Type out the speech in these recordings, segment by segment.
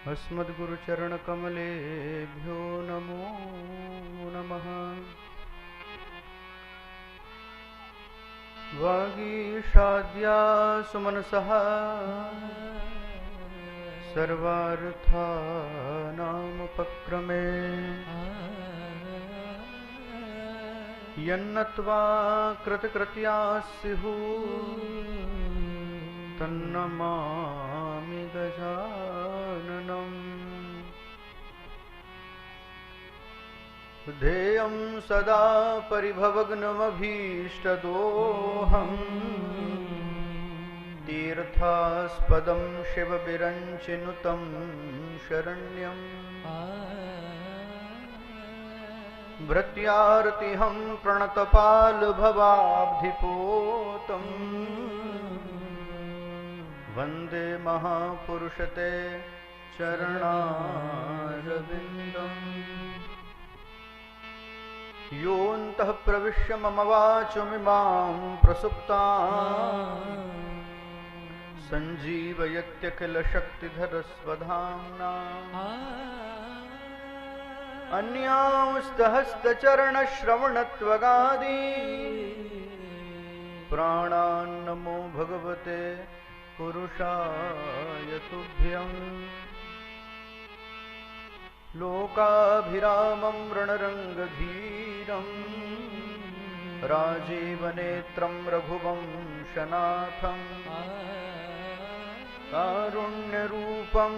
अस्मद्गुरुचरणकमलेभ्यो नमो नमः। वागीशाद्या सुमनसः सर्वार्थानामुपक्रमे यन्नत्वा कृतकृत्या स्युः तन्नमामि गजाननम्। ध्येयं सदा परिभवग्नमभीष्टदोहम् तीर्थास्पदं शिवविरञ्चिनुतं शरण्यम्। भृत्यार्तिहं प्रणतपालभवाब्धिपोतम् वन्दे महापुरुषते चरणारविन्दम्। योऽन्तः प्रविश्य मम वाचमिमां प्रसुप्तां सञ्जीवयत्यखिलशक्तिधरस्वधाम्ना। अन्यांस्तहस्तचरणश्रवणत्वगादि प्राणान्नमो भगवते पुरुषाय तुभ्यम्। लोकाभिरामं रणरङ्गधीरम् राजीवनेत्रं रघुवंशनाथम् कारुण्यरूपं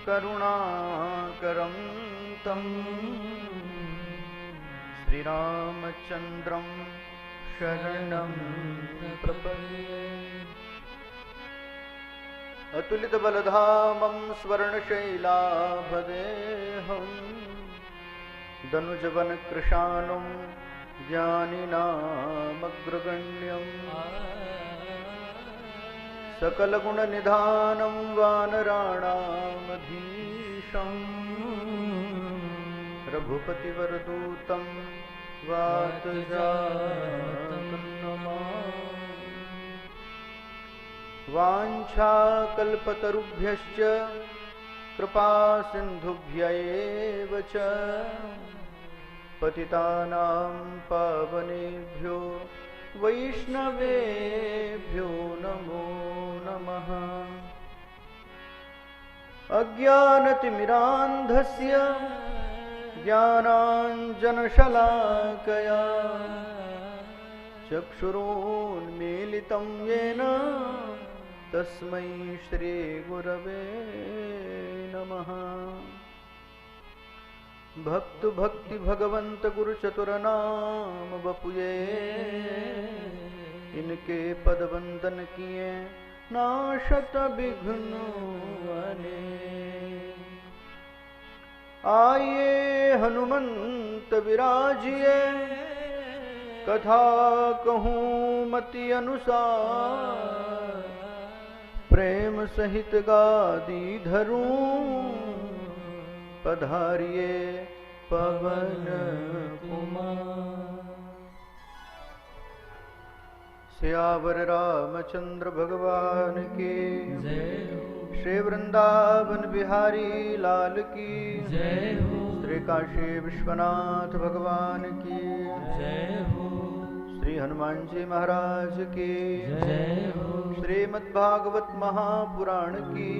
करुणाकरं तं श्रीरामचन्द्रं शरणं प्रपद्ये। अतुलितबलधामं स्वर्णशैलाभदेहं दनुजवनकृशानुं ज्ञानिनामग्रगण्यं सकलगुणनिधानं वानराणामधीशं रघुपतिवरदूतं वातजातं नमामि। वाञ्छाकल्पतरुभ्यश्च कृपासिन्धुभ्यैव च पतितानां पावनेभ्यो वैष्णवेभ्यो नमो नमः। अज्ञानतिमिरान्धस्य ज्ञानाञ्जनशलाकया चक्षुरोन्मीलितं येन तस्मै श्रीगुरवे नमः। भक्ति भगवंत गुरु चतुरनाम बपुए इनके पद वंदन किए नाशत विघ्न अने। आइए हनुमंत विराजिए कथा कहूँ मति अनुसार प्रेम सहित गादी धरूं पधारिए पवन कुमार। सियावर रामचंद्र भगवान की जय हो। श्री वृंदावन बिहारी लाल की जय हो। श्री काशी विश्वनाथ भगवान की जय हो। श्री हनुमान जी महाराज की जय हो। श्रीमद्भागवत महापुराण की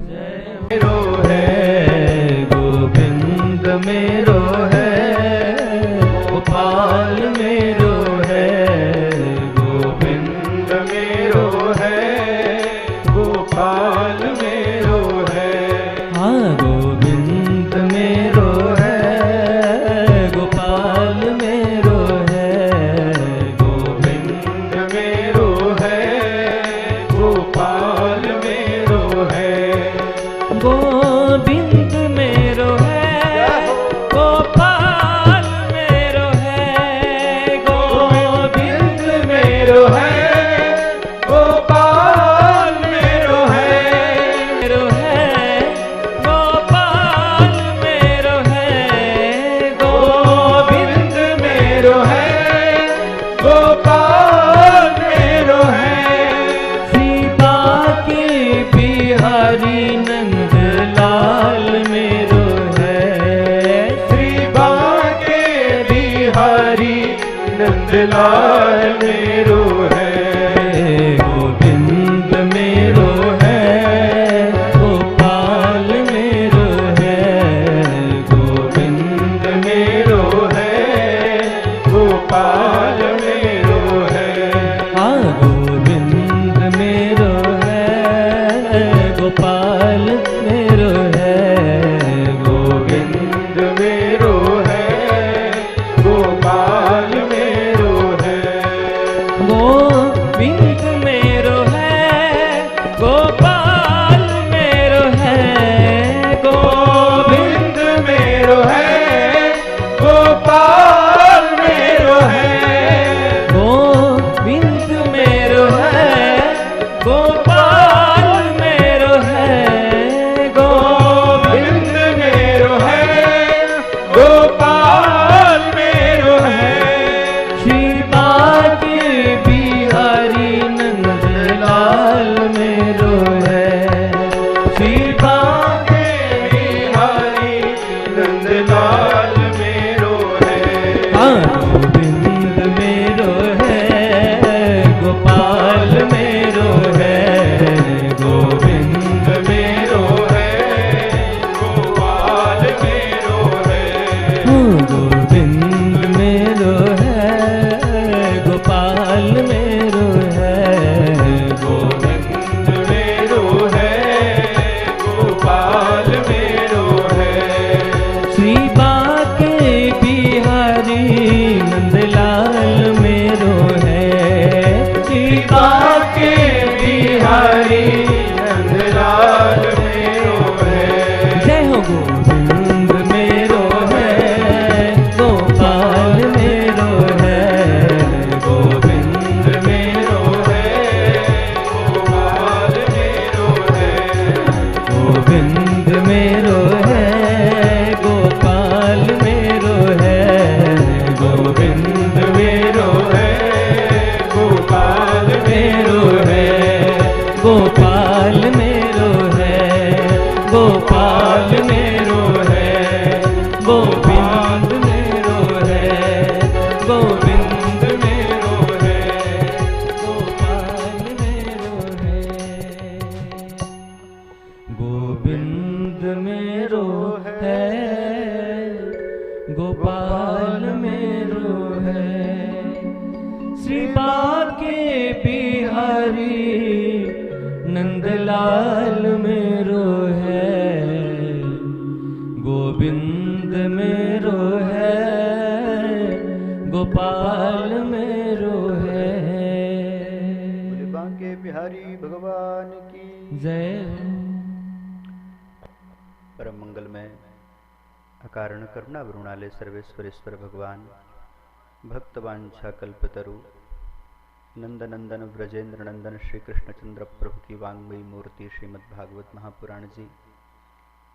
जय हो। मेरो है गोविंद मेरो है गोपाल मेरो है गोविंद मेरो है गोपाल मेरो है। हाँ गोविंद मेरो है गोपाल मेरो है गोविंद मेरो है गोपाल मेरो है। गोविंद मेरो है गोपाल मेरो है नंदलाल मेरो है, गोविंद मेरो है, गोपाल मेरो है, गोविंद मेरो है, गोपाल मेरो है। हाँ गोविंद मेरो है, गोपाल मेरो है, गोविंद मेरो है, गोपाल मेरो है। गोविंद मेरो है, गोपाल मेरो है, गोविंद मेरो है, गोपाल मेरो है। गोविंद मेरो है, गोपाल मेरो है, गोविंद मेरो है, गोपाल मेरो है। श्री बाके बिहारी नंदलाल मेरो है, श्री बाके बिहारी नंदलाल मेरो है। हाँ गोविंद मेरो है, गोपाल मेरो है, गोविंद मेरो है, गोपाल मेरो है। गोविंद मेरो है, गोपाल मेरो है, गोविंद मेरो है, गोपाल मेरो है। श्री बाके बिहारी नंदलाल मेरो है, श्री बाके बिहारी नंदलाल मेरो है। जय हो गोविंद मेरो है, गोपाल मेरो है, गोविंद मेरो है, गोपाल मेरो है। गोविंद मेरो है, गोपाल मेरो है, गोविंद मेरो है, गोपाल मेरो है। गोपाल मेरो है, गोपाल मेरो है, गोविंद मेरो है, गोविंद मेरो है, गोपाल मेरो है। गोविंद मेरो है, गोपाल मेरो है, श्री बाके बिहारी नंदलाल मेरो है, गोविंद मेरो है, गोपाल मेरो है। बोले बांके बिहारी भगवान की जय हो। परम मंगल में अकारण करुणा वरुणालय सर्वेश्वरेश्वर भगवान भक्तवांछा कल्पतरु नंदनंदन ब्रजेंद्र नंदन श्री कृष्णचंद्र प्रभु की वांगमयी मूर्ति श्रीमद् भागवत महापुराण जी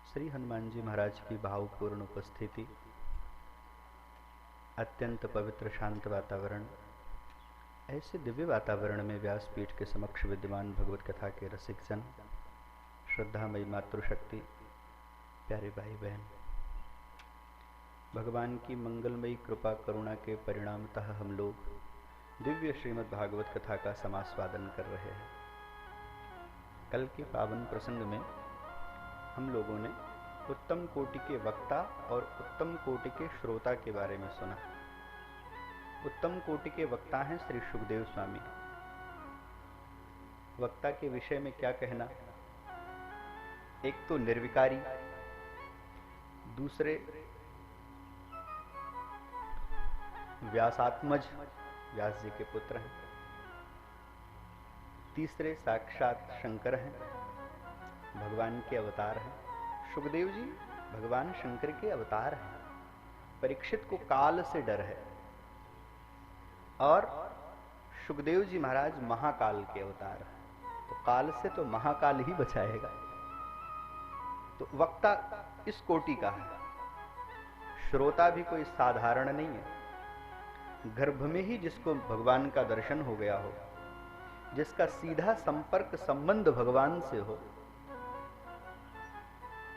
श्री हनुमान जी महाराज की भावपूर्ण उपस्थिति, अत्यंत पवित्र शांत वातावरण, ऐसे दिव्य वातावरण में व्यासपीठ के समक्ष विद्यमान भगवत कथा के रसिक जन, श्रद्धामयी मातृशक्ति, प्यारे भाई बहन, भगवान की मंगलमयी कृपा करुणा के परिणामतः हम लोग दिव्य श्रीमद् भागवत कथा का समास्वादन कर रहे हैं। कल के पावन प्रसंग में हम लोगों ने उत्तम कोटि के वक्ता और उत्तम कोटि के श्रोता के बारे में सुना। उत्तम कोटि के वक्ता हैं श्री सुखदेव स्वामी। वक्ता के विषय में क्या कहना, एक तो निर्विकारी, दूसरे व्यासात्मज, व्यास जी के पुत्र हैं, तीसरे साक्षात शंकर हैं, भगवान के अवतार हैं। सुखदेव जी भगवान शंकर के अवतार हैं। परीक्षित को काल से डर है और सुखदेव जी महाराज महाकाल के अवतार हैं, तो काल से तो महाकाल ही बचाएगा। तो वक्ता इस कोटि का है। श्रोता भी कोई साधारण नहीं है। गर्भ में ही जिसको भगवान का दर्शन हो गया हो, जिसका सीधा संपर्क संबंध भगवान से हो,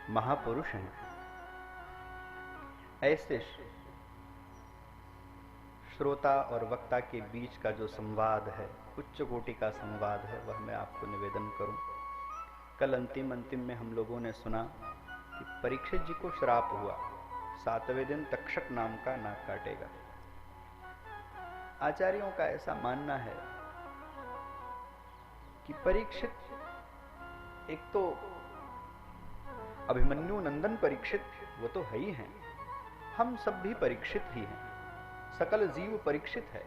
महापुरुष हैं। ऐसे श्रोता और वक्ता के बीच का जो संवाद है, उच्च कोटि का संवाद है, वह मैं आपको निवेदन करूं। कल अंतिम में हम लोगों ने सुना कि परीक्षित जी को श्राप हुआ, 7वें दिन तक्षक नाम का नाक काटेगा। आचार्यों का ऐसा मानना है कि परीक्षित एक तो अभिमन्यु नंदन परीक्षित वो तो है ही हैं, हम सब भी परीक्षित ही हैं, सकल जीव परीक्षित है।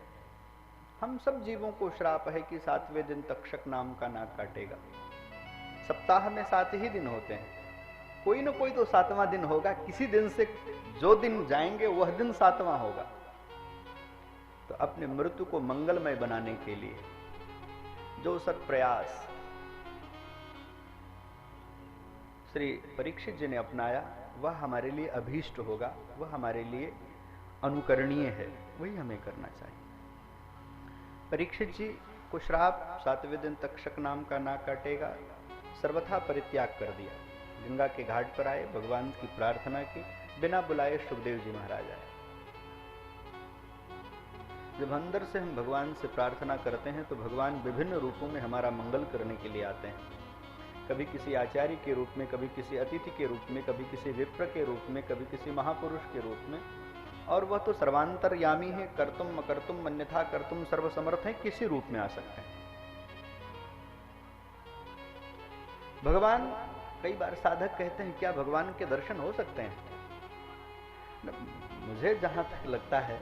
हम सब जीवों को श्राप है कि 7वें दिन तक्षक नाम का नाक काटेगा। सप्ताह में 7 ही दिन होते हैं, कोई ना कोई तो 7वां दिन होगा, किसी दिन से जो दिन जाएंगे वह दिन 7वां होगा। तो अपने मृत्यु को मंगलमय बनाने के लिए जो सत प्रयास श्री परीक्षित जी ने अपनाया, वह हमारे लिए अभीष्ट होगा, वह हमारे लिए अनुकरणीय है, वही हमें करना चाहिए। परीक्षित जी को श्राप 7वें दिन तक्षक नाम का नाक काटेगा, सर्वथा परित्याग कर दिया। गंगा के घाट पर आए, भगवान की प्रार्थना की, बिना बुलाए सुखदेव जी महाराज आए। जब अंदर से हम भगवान से प्रार्थना करते हैं तो भगवान विभिन्न रूपों में हमारा मंगल करने के लिए आते हैं। कभी किसी आचार्य के रूप में, कभी किसी अतिथि के रूप में, कभी किसी विप्र के रूप में, कभी किसी महापुरुष के रूप में, और वह तो सर्वांतरयामी है, कर्तुम अकर्तुम अन्यथा कर्तुम सर्वसमर्थ है, किसी रूप में आ सकते हैं। भगवान, कई बार साधक कहते हैं क्या भगवान के दर्शन हो सकते हैं? मुझे जहां तक लगता है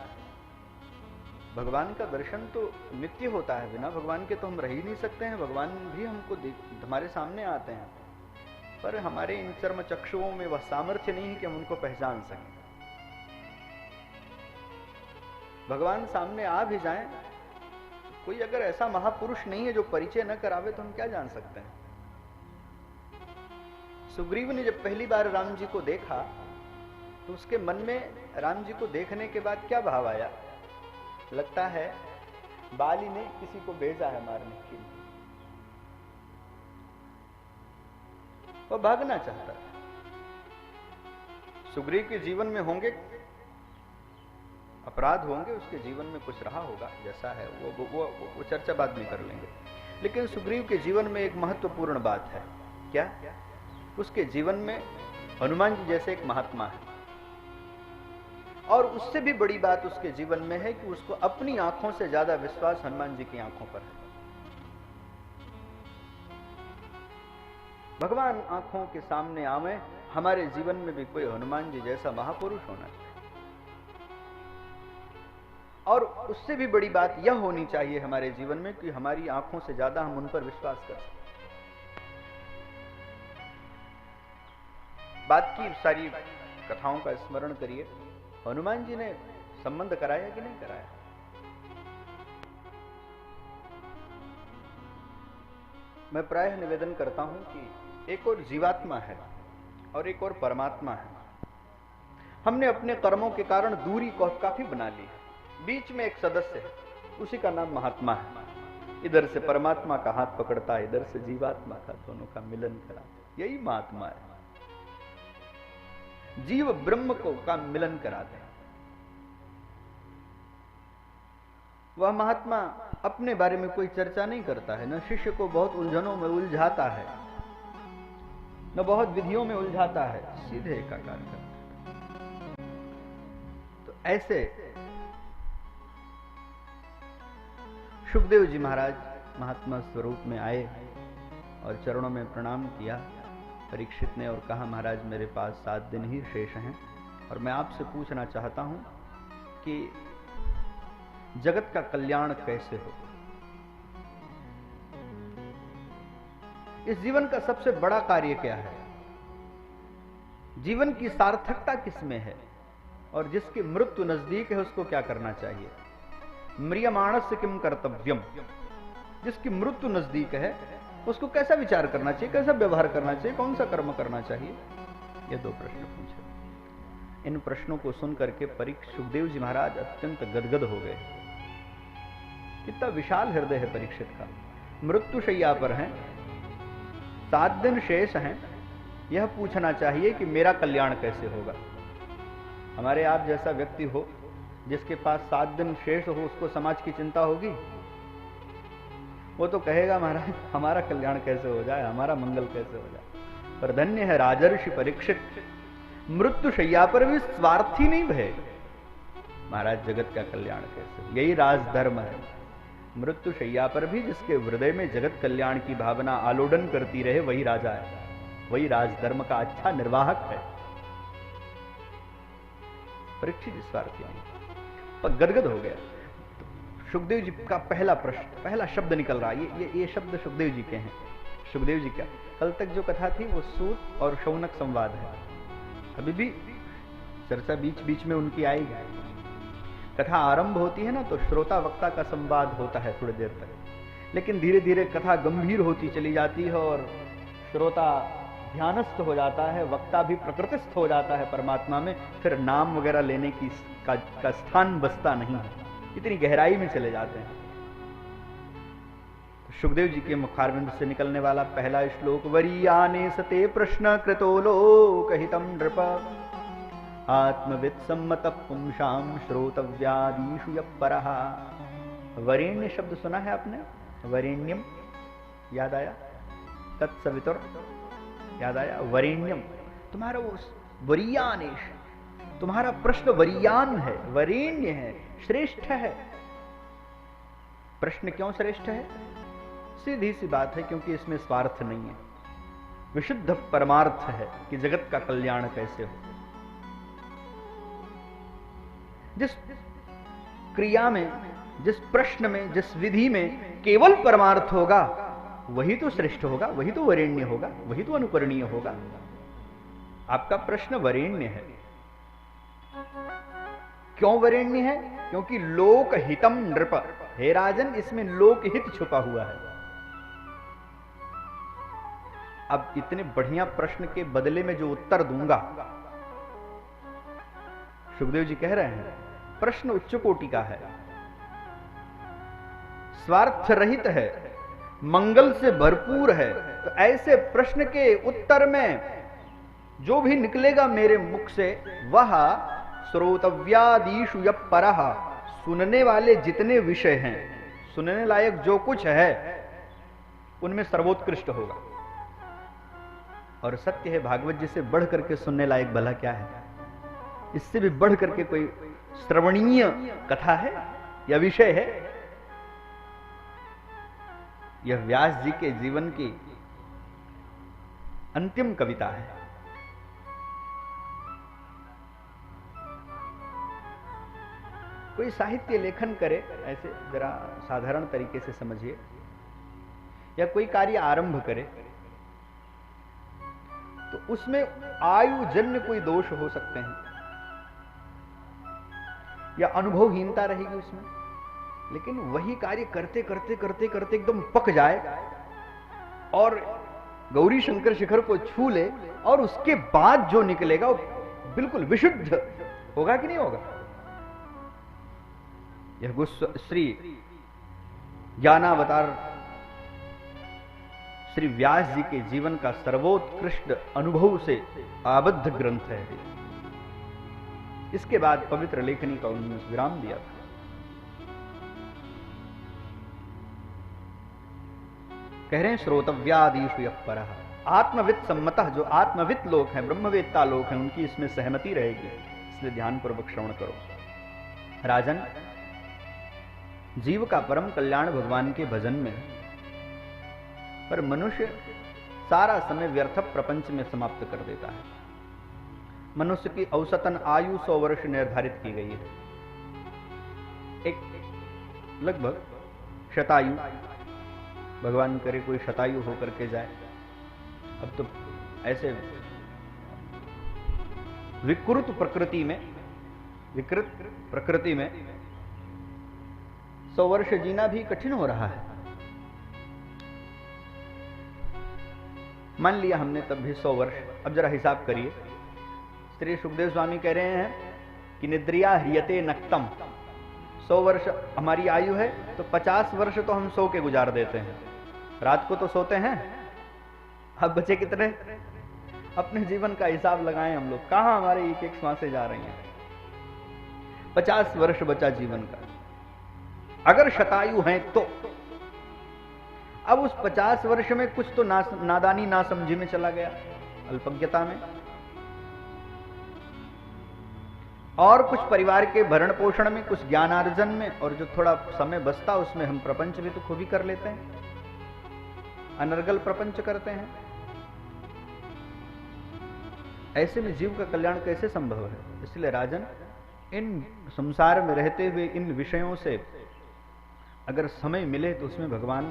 भगवान का दर्शन तो नित्य होता है, बिना भगवान के तो हम रह ही नहीं सकते हैं। भगवान भी हमको हमारे सामने आते हैं, पर हमारे इन चर्म चक्षुओं में वह सामर्थ्य नहीं है कि हम उनको पहचान सकें। भगवान सामने आ भी जाएं, कोई अगर ऐसा महापुरुष नहीं है जो परिचय न करावे तो हम क्या जान सकते हैं। सुग्रीव ने जब पहली बार राम जी को देखा तो उसके मन में राम जी को देखने के बाद क्या भाव आया? लगता है बाली ने किसी को भेजा है मारने के लिए, वह भागना चाहता है। सुग्रीव के जीवन में होंगे अपराध, होंगे उसके जीवन में कुछ रहा होगा, जैसा है वो चर्चा बाद में कर लेंगे। लेकिन सुग्रीव के जीवन में एक महत्वपूर्ण बात है। क्या? उसके जीवन में हनुमान जी जैसे एक महात्मा है, और उससे भी बड़ी बात उसके जीवन में है कि उसको अपनी आंखों से ज्यादा विश्वास हनुमान जी की आंखों पर है। भगवान आंखों के सामने आवे, हमारे जीवन में भी कोई हनुमान जी जैसा महापुरुष होना चाहिए। और उससे भी बड़ी बात यह होनी चाहिए हमारे जीवन में कि हमारी आंखों से ज्यादा हम उन पर विश्वास कर सकें। बात की सारी कथाओं का स्मरण करिए, हनुमान जी ने संबंध कराया कि नहीं कराया? मैं प्रायः निवेदन करता हूं कि एक और जीवात्मा है और एक और परमात्मा है। हमने अपने कर्मों के कारण दूरी को काफी बना ली है। बीच में एक सदस्य है, उसी का नाम महात्मा है। इधर से परमात्मा का हाथ पकड़ता है, इधर से जीवात्मा का, दोनों का मिलन करा, यही महात्मा है। जीव ब्रह्म को का मिलन कराते हैं। वह महात्मा अपने बारे में कोई चर्चा नहीं करता है, न शिष्य को बहुत उलझनों में उलझाता है, न बहुत विधियों में उलझाता है, सीधे एकाकार करता है। तो ऐसे सुखदेव जी महाराज महात्मा स्वरूप में आए और चरणों में प्रणाम किया परीक्षित ने, और कहा महाराज मेरे पास 7 दिन ही शेष हैं और मैं आपसे पूछना चाहता हूं कि जगत का कल्याण कैसे हो। इस जीवन का सबसे बड़ा कार्य क्या है? जीवन की सार्थकता किसमें है? और जिसकी मृत्यु नजदीक है उसको क्या करना चाहिए? म्रियमाणस्य किम कर्तव्यम, जिसकी मृत्यु नजदीक है उसको कैसा विचार करना चाहिए, कैसा व्यवहार करना चाहिए, कौन सा कर्म करना चाहिए? ये 2 प्रश्न पूछे। इन प्रश्नों को सुन करके सुखदेव जी महाराज अत्यंत गदगद हो गए। कितना विशाल हृदय है परीक्षित का। मृत्यु शैया पर हैं, 7 दिन शेष हैं, यह पूछना चाहिए कि मेरा कल्याण कैसे होगा। हमारे आप जैसा व्यक्ति हो, जिसके पास 7 दिन शेष हो उसको समाज की चिंता होगी? वो तो कहेगा महाराज हमारा कल्याण कैसे हो जाए, हमारा मंगल कैसे हो जाए। पर धन्य है राजर्षि परीक्षित, मृत्यु शैया पर भी स्वार्थी नहीं भय। महाराज जगत का कल्याण कैसे, यही राजधर्म है। मृत्यु शैया पर भी जिसके हृदय में जगत कल्याण की भावना आलोडन करती रहे वही राजा है, वही राजधर्म का अच्छा निर्वाहक है। परीक्षित स्वार्थी पर गदगद हो गया। सुखदेव जी का पहला प्रश्न, पहला शब्द निकल रहा है, ये शब्द सुखदेव जी के हैं। सुखदेव जी का कल तक जो कथा थी वो सूत और शौनक संवाद है। अभी भी चर्चा बीच बीच में उनकी आएगी। कथा आरंभ होती है ना तो श्रोता वक्ता का संवाद होता है थोड़ी देर तक, लेकिन धीरे धीरे कथा गंभीर होती चली जाती है और श्रोता ध्यानस्थ हो जाता है, वक्ता भी प्रकृतिस्थ हो जाता है परमात्मा में। फिर नाम वगैरह लेने की का स्थान बचता नहीं है, इतनी गहराई में चले जाते हैं। तो सुखदेव जी के मुखारविंद से निकलने वाला पहला श्लोक, वरीयाने सते प्रश्न कृतो लोकहितं नृप आत्मविद सम्मत पुंसाम श्रोतव्यादीषु यः। वरेण्य शब्द सुना है आपने? वरेण्यम याद आया? तत्सवितुर याद आया? वरेण्यम तुम्हारा वो वरीयानेश, तुम्हारा प्रश्न वरीयान है, वरेण्य है, श्रेष्ठ है। प्रश्न क्यों श्रेष्ठ है? सीधी सी बात है, क्योंकि इसमें स्वार्थ नहीं है, विशुद्ध परमार्थ है कि जगत का कल्याण कैसे हो। जिस क्रिया में, जिस प्रश्न में, जिस विधि में केवल परमार्थ होगा वही तो श्रेष्ठ होगा, वही तो वरेण्य होगा, वही तो अनुकरणीय होगा। आपका प्रश्न वरेण्य है। क्यों वरेण्य है? क्योंकि लोकहितम नृप, हे राजन इसमें लोकहित छुपा हुआ है। अब इतने बढ़िया प्रश्न के बदले में जो उत्तर दूंगा, सुखदेव जी कह रहे हैं प्रश्न उच्च कोटि का है, स्वार्थ रहित है, मंगल से भरपूर है। तो ऐसे प्रश्न के उत्तर में जो भी निकलेगा मेरे मुख से वह श्रोतव्यादीषु यः परः, सुनने वाले जितने विषय हैं, सुनने लायक जो कुछ है उनमें सर्वोत्कृष्ट होगा। और सत्य है भागवत जी से बढ़ करके सुनने लायक भला क्या है? इससे भी बढ़ करके कोई श्रवणीय कथा है या विषय है? यह व्यास जी के जीवन की अंतिम कविता है। कोई साहित्य लेखन करे, ऐसे जरा साधारण तरीके से समझिए, या कोई कार्य आरंभ करे तो उसमें आयुजन्य कोई दोष हो सकते हैं या अनुभवहीनता रहेगी उसमें। लेकिन वही कार्य करते करते करते करते एकदम पक जाए और गौरी शंकर शिखर को छू ले और उसके बाद जो निकलेगा वो बिल्कुल विशुद्ध होगा कि नहीं होगा? यह श्री ज्ञानावतार श्री व्यास जी के जीवन का सर्वोत्कृष्ट अनुभव से आबद्ध ग्रंथ है। इसके बाद पवित्र लेखनी का उन्होंने विराम दिया था। कह रहे हैं श्रोतव्यादीषु यः परः, आत्मविद सम्मतः, जो आत्मविद लोग हैं, ब्रह्मवेत्ता लोग हैं, उनकी इसमें सहमति रहेगी, इसलिए ध्यानपूर्वक श्रवण करो। राजन, जीव का परम कल्याण भगवान के भजन में, पर मनुष्य सारा समय व्यर्थ प्रपंच में समाप्त कर देता है। मनुष्य की औसतन आयु 100 वर्ष निर्धारित की गई है, एक लगभग शतायु, भगवान करे कोई शतायु होकर के जाए। अब तो ऐसे विकृत प्रकृति में 100 वर्ष जीना भी कठिन हो रहा है। मान लिया हमने तब भी 100 वर्ष, अब जरा हिसाब करिए। श्री सुखदेव स्वामी कह रहे हैं कि निद्रिया ह्रियते नक्तम, 100 वर्ष हमारी आयु है तो 50 वर्ष तो हम सो के गुजार देते हैं, रात को तो सोते हैं। अब बचे कितने? अपने जीवन का हिसाब लगाएं हम लोग, कहां हमारे एक एक श्वासें जा रही हैं। 50 वर्ष बचा जीवन का, अगर शतायु हैं तो। अब उस 50 वर्ष में कुछ तो नादानी नासमझी में चला गया, अल्पज्ञता में, और कुछ परिवार के भरण पोषण में, कुछ ज्ञानार्जन में, और जो थोड़ा समय बचता उसमें हम प्रपंच भी तो खूब ही कर लेते हैं, अनर्गल प्रपंच करते हैं। ऐसे में जीव का कल्याण कैसे संभव है? इसलिए राजन, इन संसार में रहते हुए इन विषयों से अगर समय मिले तो उसमें भगवान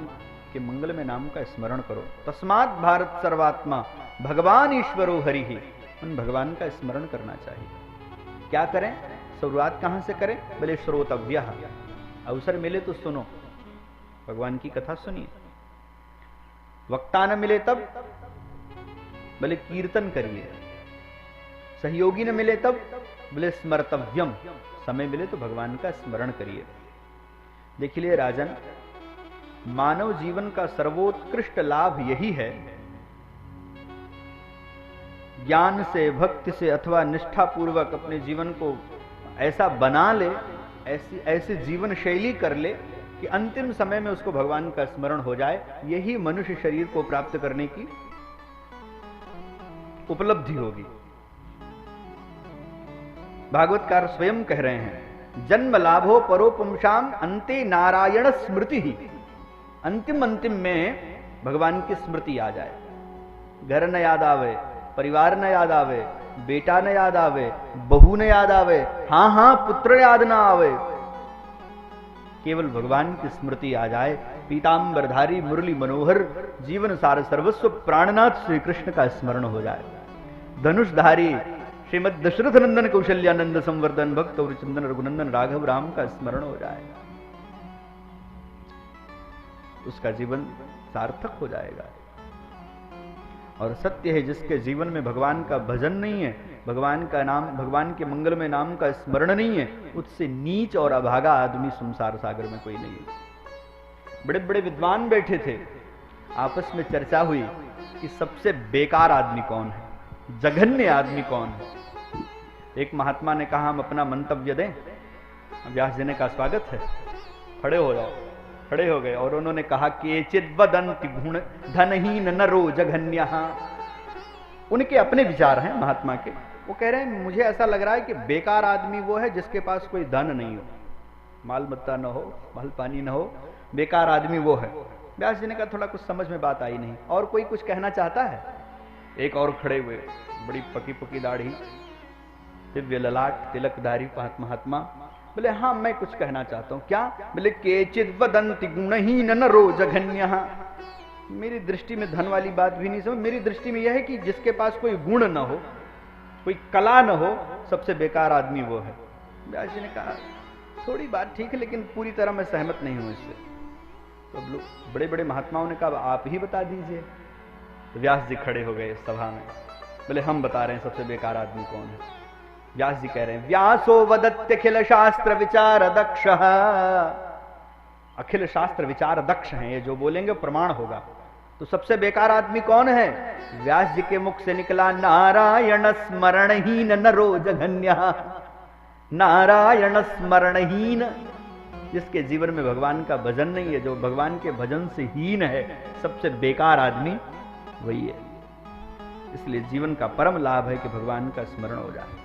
के मंगल में नाम का स्मरण करो। तस्मात् भारत सर्वात्मा भगवान ईश्वरो हरि ही, उन भगवान का स्मरण करना चाहिए। क्या करें? शुरुआत कहां से करें? बोले श्रोतव्य, अवसर मिले तो सुनो, भगवान की कथा सुनिए। वक्ता न मिले तब बोले कीर्तन करिए, सहयोगी न मिले तब बोले स्मर्तव्यम, समय मिले तो भगवान का स्मरण करिए। देख लिए राजन, मानव जीवन का सर्वोत्कृष्ट लाभ यही है, ज्ञान से, भक्ति से अथवा निष्ठा पूर्वक अपने जीवन को ऐसा बना ले, ऐसी जीवन शैली कर ले कि अंतिम समय में उसको भगवान का स्मरण हो जाए। यही मनुष्य शरीर को प्राप्त करने की उपलब्धि होगी। भागवतकार स्वयं कह रहे हैं, जन्म लाभो परोपुंसाम अंते नारायण स्मृति ही। अंतिम में भगवान की स्मृति आ जाए, घर न याद आवे, परिवार न याद आवे, बेटा न याद आवे, बहू न याद आवे, हाँ पुत्र याद ना आवे, केवल भगवान की स्मृति आ जाए। पीतांबरधारी मुरली मनोहर जीवन सार सर्वस्व प्राणनाथ श्री कृष्ण का स्मरण हो जाए। धनुषधारी श्रीमद दशरथ नंदन कौशल्यानंद संवर्धन भक्त और चंदन रघुनंदन राघव राम का स्मरण हो जाए, उसका जीवन सार्थक हो जाएगा। और सत्य है, जिसके जीवन में भगवान का भजन नहीं है, भगवान का नाम, भगवान के मंगल में नाम का स्मरण नहीं है, उससे नीच और अभागा आदमी संसार सागर में कोई नहीं है। बड़े बड़े विद्वान बैठे थे, आपस में चर्चा हुई कि सबसे बेकार आदमी कौन है, जघन्य आदमी कौन है। एक महात्मा ने कहा, हम अपना मंतव्य दें। व्यास जी ने कहा, स्वागत है, खड़े हो जाओ। खड़े हो गए और उन्होंने कहा कि चिद्वदंति गुण धनहीन नरो जघन्य। उनके अपने विचार हैं महात्मा के। वो कह रहे हैं, मुझे ऐसा लग रहा है कि बेकार आदमी वो है जिसके पास कोई धन नहीं हो, माल मत्ता न हो, माल पानी न हो, बेकार आदमी वो है। व्यास जी ने कहा, थोड़ा कुछ समझ में बात आई नहीं, और कोई कुछ कहना चाहता है? एक और खड़े हुए, बड़ी पकी पकी दाढ़ी, दिव्य ललाट, तिलकधारी महात्मा बोले, हाँ मैं कुछ कहना चाहता हूं। क्या? बोले, केचिद वदंति गुणहीन नरो जघन्य। मेरी दृष्टि में धन वाली बात भी नहीं समझ, मेरी दृष्टि में यह है कि जिसके पास कोई गुण न हो, कोई कला न हो, सबसे बेकार आदमी वो है। व्यास जी ने कहा, थोड़ी बात ठीक है, लेकिन पूरी तरह मैं सहमत नहीं हूं इससे। तो लोग बड़े बड़े महात्माओं ने कहा, आप ही बता दीजिए। तो व्यास जी खड़े हो गए सभा में, बोले, हम बता रहे हैं सबसे बेकार आदमी कौन है। व्यास जी कह रहे हैं, व्यासो वदत्यखिल शास्त्र विचार दक्ष। अखिल शास्त्र विचार दक्ष हैं, ये जो बोलेंगे प्रमाण होगा। तो सबसे बेकार आदमी कौन है? व्यास जी के मुख से निकला, नारायण स्मरणहीन नरो जघन्य। नारायण स्मरणहीन, जिसके जीवन में भगवान का भजन नहीं है, जो भगवान के भजन से हीन है, सबसे बेकार आदमी वही है। इसलिए जीवन का परम लाभ है कि भगवान का स्मरण हो जाए।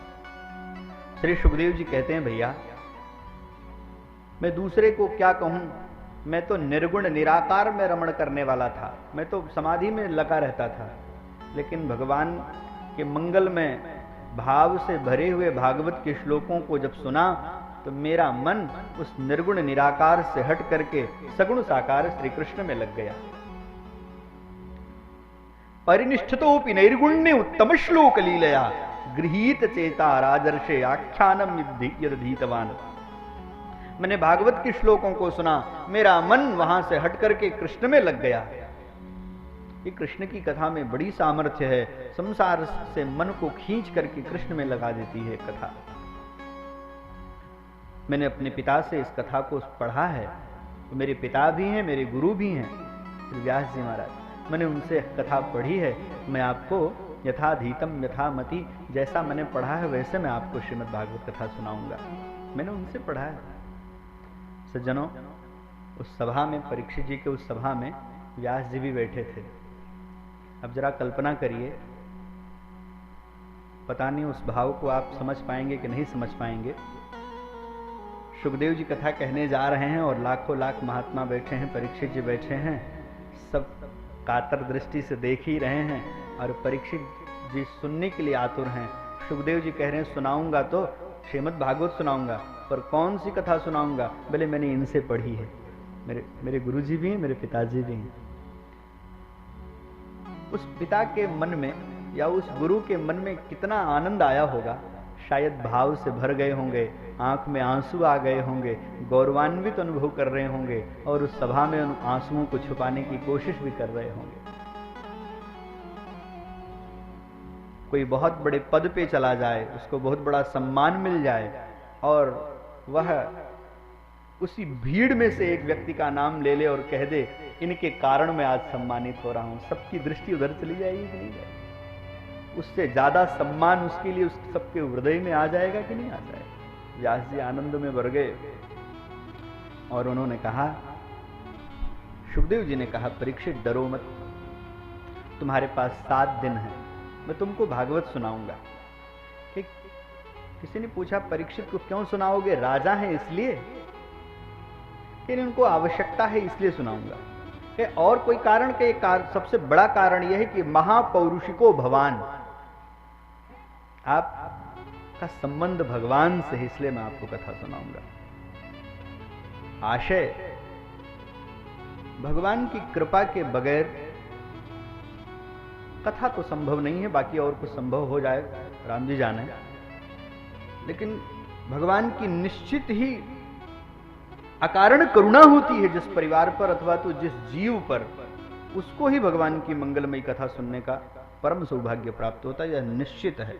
श्री सुखदेव जी कहते हैं, भैया मैं दूसरे को क्या कहूं, मैं तो निर्गुण निराकार में रमण करने वाला था, मैं तो समाधि में लगा रहता था, लेकिन भगवान के मंगल में भाव से भरे हुए भागवत के श्लोकों को जब सुना तो मेरा मन उस निर्गुण निराकार से हट करके सगुण साकार श्री कृष्ण में लग गया। परिनिष्ठतोपि नैर्गुण्य उत्तम श्लोक लीलया गृहीत चेता राजर्षे आख्यानम यदधीतवान। मैंने भागवत के श्लोकों को सुना, मेरा मन वहां से हट करके कृष्ण में लग गया। ये कृष्ण की कथा में बड़ी सामर्थ्य है, संसार से मन को खींच करके कृष्ण में लगा देती है कथा। मैंने अपने पिता से इस कथा को पढ़ा है, तो मेरे पिता भी हैं, मेरे गुरु भी हैं श्री व्यास जी महाराज। मैंने उनसे कथा पढ़ी है, मैं आपको यथाधीतम यथामति, जैसा मैंने पढ़ा है वैसे मैं आपको श्रीमद् भागवत कथा सुनाऊंगा। मैंने उनसे पढ़ा है। सज्जनों, उस सभा में, परीक्षित जी के उस सभा में व्यास जी भी बैठे थे। अब जरा कल्पना करिए, पता नहीं उस भाव को आप समझ पाएंगे कि नहीं समझ पाएंगे। सुखदेव जी कथा कहने जा रहे हैं और लाखों लाख महात्मा बैठे हैं, परीक्षित जी बैठे हैं, सब कातर दृष्टि से देख ही रहे हैं और परीक्षित जी सुनने के लिए आतुर हैं। सुखदेव जी कह रहे हैं सुनाऊंगा तो श्रीमद् भागवत सुनाऊंगा, पर कौन सी कथा सुनाऊंगा? बोले मैंने इनसे पढ़ी है, मेरे गुरु जी भी हैं, मेरे पिताजी भी हैं। उस पिता के मन में या उस गुरु के मन में कितना आनंद आया होगा, शायद भाव से भर गए होंगे, आंख में आंसू आ गए होंगे, गौरवान्वित अनुभव कर रहे होंगे और उस सभा में उन आंसुओं को छुपाने की कोशिश भी कर रहे होंगे। कोई बहुत बड़े पद पे चला जाए, उसको बहुत बड़ा सम्मान मिल जाए और वह उसी भीड़ में से एक व्यक्ति का नाम ले ले और कह दे इनके कारण मैं आज सम्मानित हो रहा हूं, सबकी दृष्टि उधर चली जाएगी कि नहीं जाएगी? उससे ज्यादा सम्मान उसके लिए उस सबके हृदय में आ जाएगा कि नहीं आ जाएगा? व्यास जी आनंद में भर गए और उन्होंने कहा, सुखदेव जी ने कहा, परीक्षित डरो मत, तुम्हारे पास 7 दिन है, मैं तुमको भागवत सुनाऊंगा। किसी ने पूछा परीक्षित को क्यों सुनाओगे? राजा हैं इसलिए? कि उनको आवश्यकता है इसलिए सुनाऊंगा। और कोई कारण के सबसे बड़ा कारण यह है कि महापौरुषिको भगवान, आपका संबंध भगवान से, इसलिए मैं आपको कथा सुनाऊंगा। आशय, भगवान की कृपा के बगैर कथा तो संभव नहीं है, बाकी और कुछ संभव हो जाए राम जी जाने, लेकिन भगवान की निश्चित ही अकारण करुणा होती है जिस परिवार पर अथवा तो जिस जीव पर, उसको ही भगवान की मंगलमयी कथा सुनने का परम सौभाग्य प्राप्त होता है, यह निश्चित है।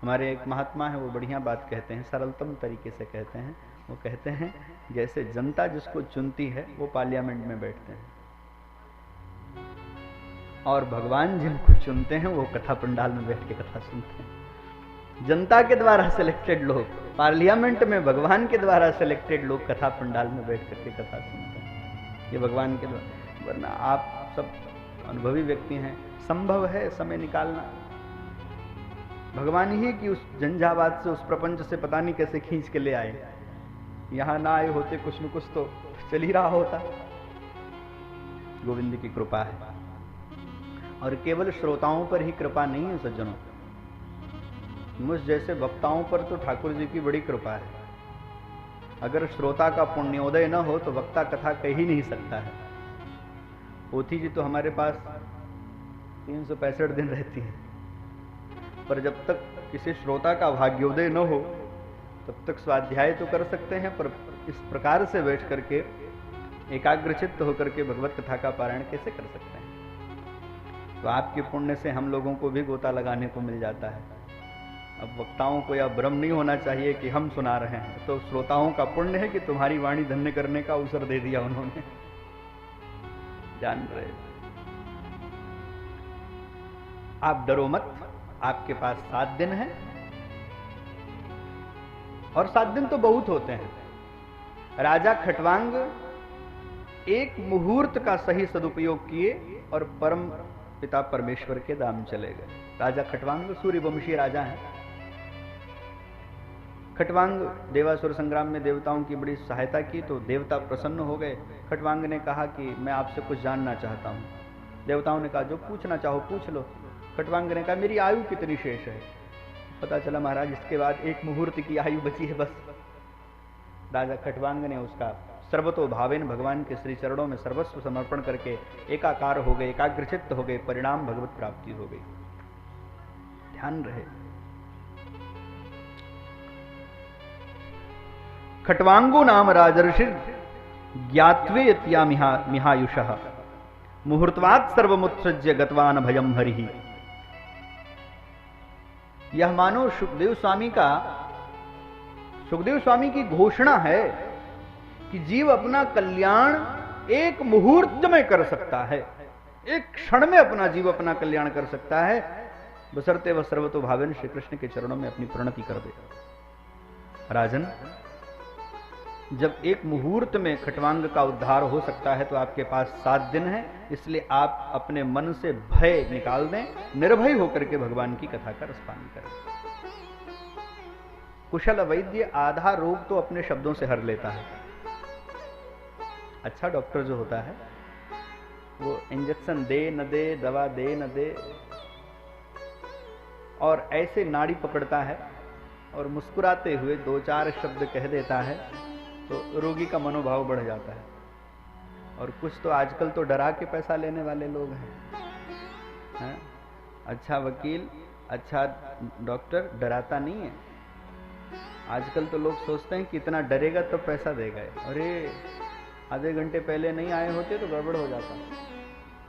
हमारे एक महात्मा है, वो बढ़िया बात कहते हैं, सरलतम तरीके से कहते हैं। वो कहते हैं जैसे जनता जिसको चुनती है वो पार्लियामेंट में बैठते हैं और भगवान जिनको चुनते हैं वो कथा पंडाल में बैठ के कथा सुनते हैं। जनता के द्वारा सिलेक्टेड लोग पार्लियामेंट में, भगवान के द्वारा सिलेक्टेड लोग कथा पंडाल में बैठ करके कथा सुनते हैं। ये भगवान के द्वारा, वरना आप सब अनुभवी व्यक्ति हैं, संभव है समय निकालना। भगवान ही कि उस झंझावात से, उस प्रपंच से पता नहीं कैसे खींच के ले आए। यहां ना आए होते कुछ न कुछ तो चल ही रहा होता। गोविंद की कृपा है और केवल श्रोताओं पर ही कृपा नहीं है सज्जनों, मुझ जैसे वक्ताओं पर तो ठाकुर जी की बड़ी कृपा है। अगर श्रोता का पुण्योदय न हो तो वक्ता कथा कह ही नहीं सकता है। पोथी जी तो हमारे पास 365 दिन रहती है, पर जब तक किसी श्रोता का भाग्योदय न हो तब तक स्वाध्याय तो कर सकते हैं, पर इस प्रकार से बैठ करके एकाग्रचित्त होकर के भगवत कथा का पारायण कैसे कर सकते हैं? तो आपके पुण्य से हम लोगों को भी गोता लगाने को मिल जाता है। अब वक्ताओं को यह भ्रम नहीं होना चाहिए कि हम सुना रहे हैं, तो श्रोताओं का पुण्य है कि तुम्हारी वाणी धन्य करने का अवसर दे दिया उन्होंने। जान रहे, आप डरो मत, आपके पास 7 दिन है और 7 दिन तो बहुत होते हैं। राजा खटवांग एक मुहूर्त का सही सदुपयोग किए और परम पिता परमेश्वर के धाम चले गए। राजा खटवांग सूर्यवंशी राजा हैं। खटवांग देवासुर संग्राम में देवताओं की बड़ी सहायता की तो देवता प्रसन्न हो गए। खटवांग ने कहा कि मैं आपसे कुछ जानना चाहता हूँ। देवताओं ने कहा जो पूछना चाहो पूछ लो। खटवांग ने कहा मेरी आयु कितनी शेष है? पता चला महाराज इसके बाद 1 मुहूर्त की आयु बची है बस। राजा खटवांग ने उसका सर्वतो भावेन भगवान के श्री चरणों में सर्वस्व समर्पण करके एकाकार हो गए, एकाग्रचित्त हो गए, परिणाम भगवत प्राप्ति हो गई। ध्यान रहे, खटवांगो नाम राजर्षि ज्ञात्वे यत्या मिहायुषः मुहूर्तवात् सर्वमुत्सृज्य गतवान भयम हरिहि। यह मानो सुखदेव स्वामी की घोषणा है कि जीव अपना कल्याण 1 मुहूर्त में कर सकता है, 1 क्षण में अपना जीव अपना कल्याण कर सकता है। बसरते वह सर्वतोभावेन श्री कृष्ण के चरणों में अपनी प्रणति कर दे। राजन, जब एक मुहूर्त में खट्वांग का उद्धार हो सकता है तो आपके पास 7 दिन है, इसलिए आप अपने मन से भय निकाल दें, निर्भय होकर के भगवान की कथा का रसपान करें। कुशल वैद्य आधा रोग तो अपने शब्दों से हर लेता है। अच्छा डॉक्टर जो होता है वो इंजेक्शन दे न दे, दवा दे न दे, और ऐसे नाड़ी पकड़ता है और मुस्कुराते हुए 2-4 शब्द कह देता है तो रोगी का मनोभाव बढ़ जाता है। और कुछ तो आजकल तो डरा के पैसा लेने वाले लोग हैं। अच्छा वकील, अच्छा डॉक्टर डराता नहीं है। आजकल तो लोग सोचते हैं कि इतना डरेगा तो पैसा देगा। अरे आधे घंटे पहले नहीं आए होते तो गड़बड़ हो जाता।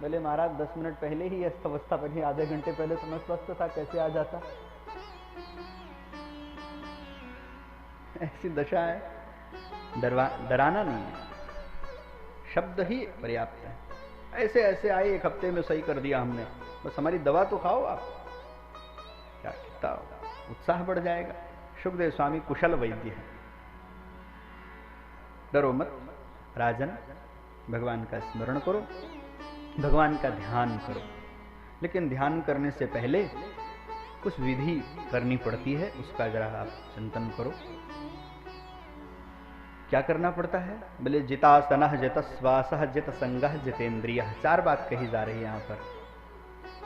भले महाराज 10 मिनट पहले ही इस अवस्था पर ही, आधे घंटे पहले तो मैं स्वस्थ था, कैसे आ जाता। ऐसी दशा है। डराना नहीं है, शब्द ही पर्याप्त है। ऐसे ऐसे आए, 1 हफ्ते में सही कर दिया हमने, बस हमारी दवा तो खाओ आप, क्या कितना उत्साह बढ़ जाएगा। सुखदेव स्वामी कुशल वैद्य है। डरो मत राजन, भगवान का स्मरण करो, भगवान का ध्यान करो। लेकिन ध्यान करने से पहले कुछ विधि करनी पड़ती है, उसका जरा आप चिंतन करो। क्या करना पड़ता है? बोले जितासनः जितश्वासः जितसंगः जितेंद्रियः। 4 बात कही जा रही है यहाँ पर।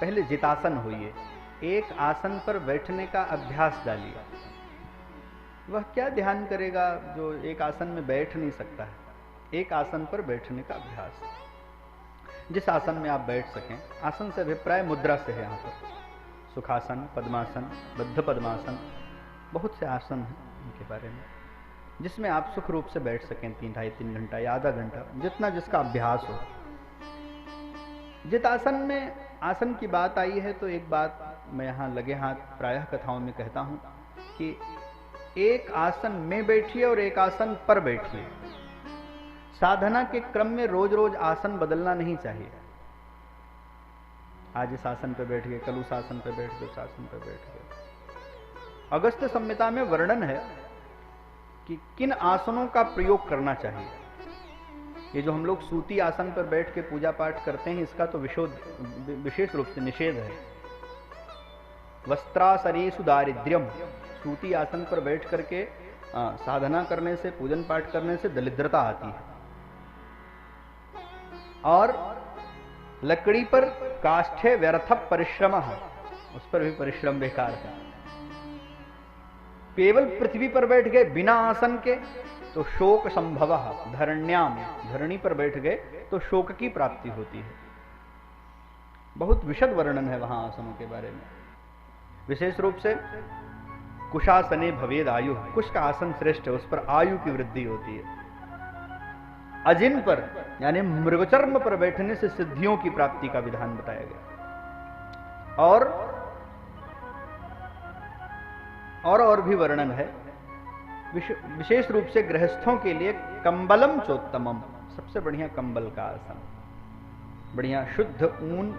पहले जितासन होइए, एक आसन पर बैठने का अभ्यास डालिए। वह क्या ध्यान करेगा जो एक आसन में बैठ नहीं सकता है? एक आसन पर बैठने का अभ्यास, जिस आसन में आप बैठ सकें। आसन से अभिप्राय मुद्रा से है। यहाँ पर सुखासन, पद्मासन, बद्ध पद्मासन, बहुत से आसन हैं उनके बारे में, जिसमें आप सुख रूप से बैठ सकें 3-3 घंटा या आधा घंटा, जितना जिसका अभ्यास हो। जित आसन में आसन की बात आई है तो एक बात मैं यहाँ लगे हाथ प्रायः कथाओं में कहता हूँ कि एक आसन में बैठिए और एक आसन पर बैठिए। साधना के क्रम में रोज रोज आसन बदलना नहीं चाहिए। आज इस आसन पर बैठ गए, कल उस आसन पर बैठ गए, उस आसन पर बैठ गए। अगस्त्य संहिता में वर्णन है कि किन आसनों का प्रयोग करना चाहिए। ये जो हम लोग सूती आसन पर बैठ के पूजा पाठ करते हैं, इसका तो विशेष रूप से निषेध है। वस्त्रासरेषु दारिद्र्यम, सूती आसन पर बैठ करके साधना करने से, पूजन पाठ करने से दरिद्रता आती है। और लकड़ी पर काष्ठे व्यर्थ परिश्रम, उस पर भी परिश्रम बेकार है। केवल पृथ्वी पर बैठ गए बिना आसन के तो शोक संभव, धरण्याम, धरणी पर बैठ गए तो शोक की प्राप्ति होती है। बहुत विशद वर्णन है वहां आसनों के बारे में। विशेष रूप से कुशासने भवेद आयु, कुश का आसन श्रेष्ठ है, उस पर आयु की वृद्धि होती है। अजिन पर यानी मृगचर्म पर बैठने से सिद्धियों की प्राप्ति का विधान बताया गया। और भी वर्णन है। विशेष रूप से गृहस्थों के लिए कंबलम चोत्तमम, सबसे बढ़िया कंबल का आसन, बढ़िया शुद्ध ऊन,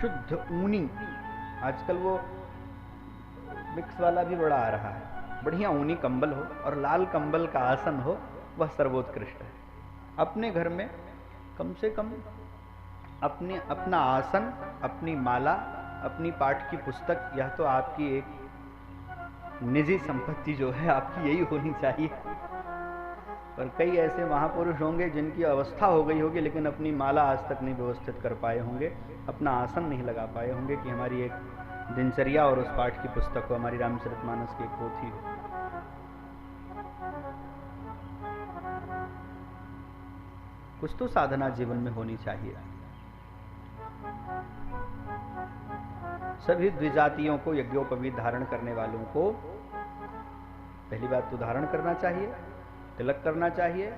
शुद्ध ऊनी। आजकल वो मिक्स वाला भी बड़ा आ रहा है। बढ़िया ऊनी कंबल हो और लाल कंबल का आसन हो, वह सर्वोत्कृष्ट है। अपने घर में कम से कम अपना आसन, अपनी माला, अपनी पाठ की पुस्तक, यह तो आपकी एक निजी संपत्ति जो है आपकी यही होनी चाहिए। पर कई ऐसे महापुरुष होंगे जिनकी अवस्था हो गई होगी लेकिन अपनी माला आज तक नहीं व्यवस्थित कर पाए होंगे, अपना आसन नहीं लगा पाए होंगे कि हमारी एक दिनचर्या और उस पाठ की पुस्तक हो, हमारी रामचरितमानस की एक पोथी हो। कुछ तो साधना जीवन में होनी चाहिए। सभी द्विजातियों को, यज्ञोपवीत धारण करने वालों को पहली बात तो धारण करना चाहिए, तिलक करना चाहिए,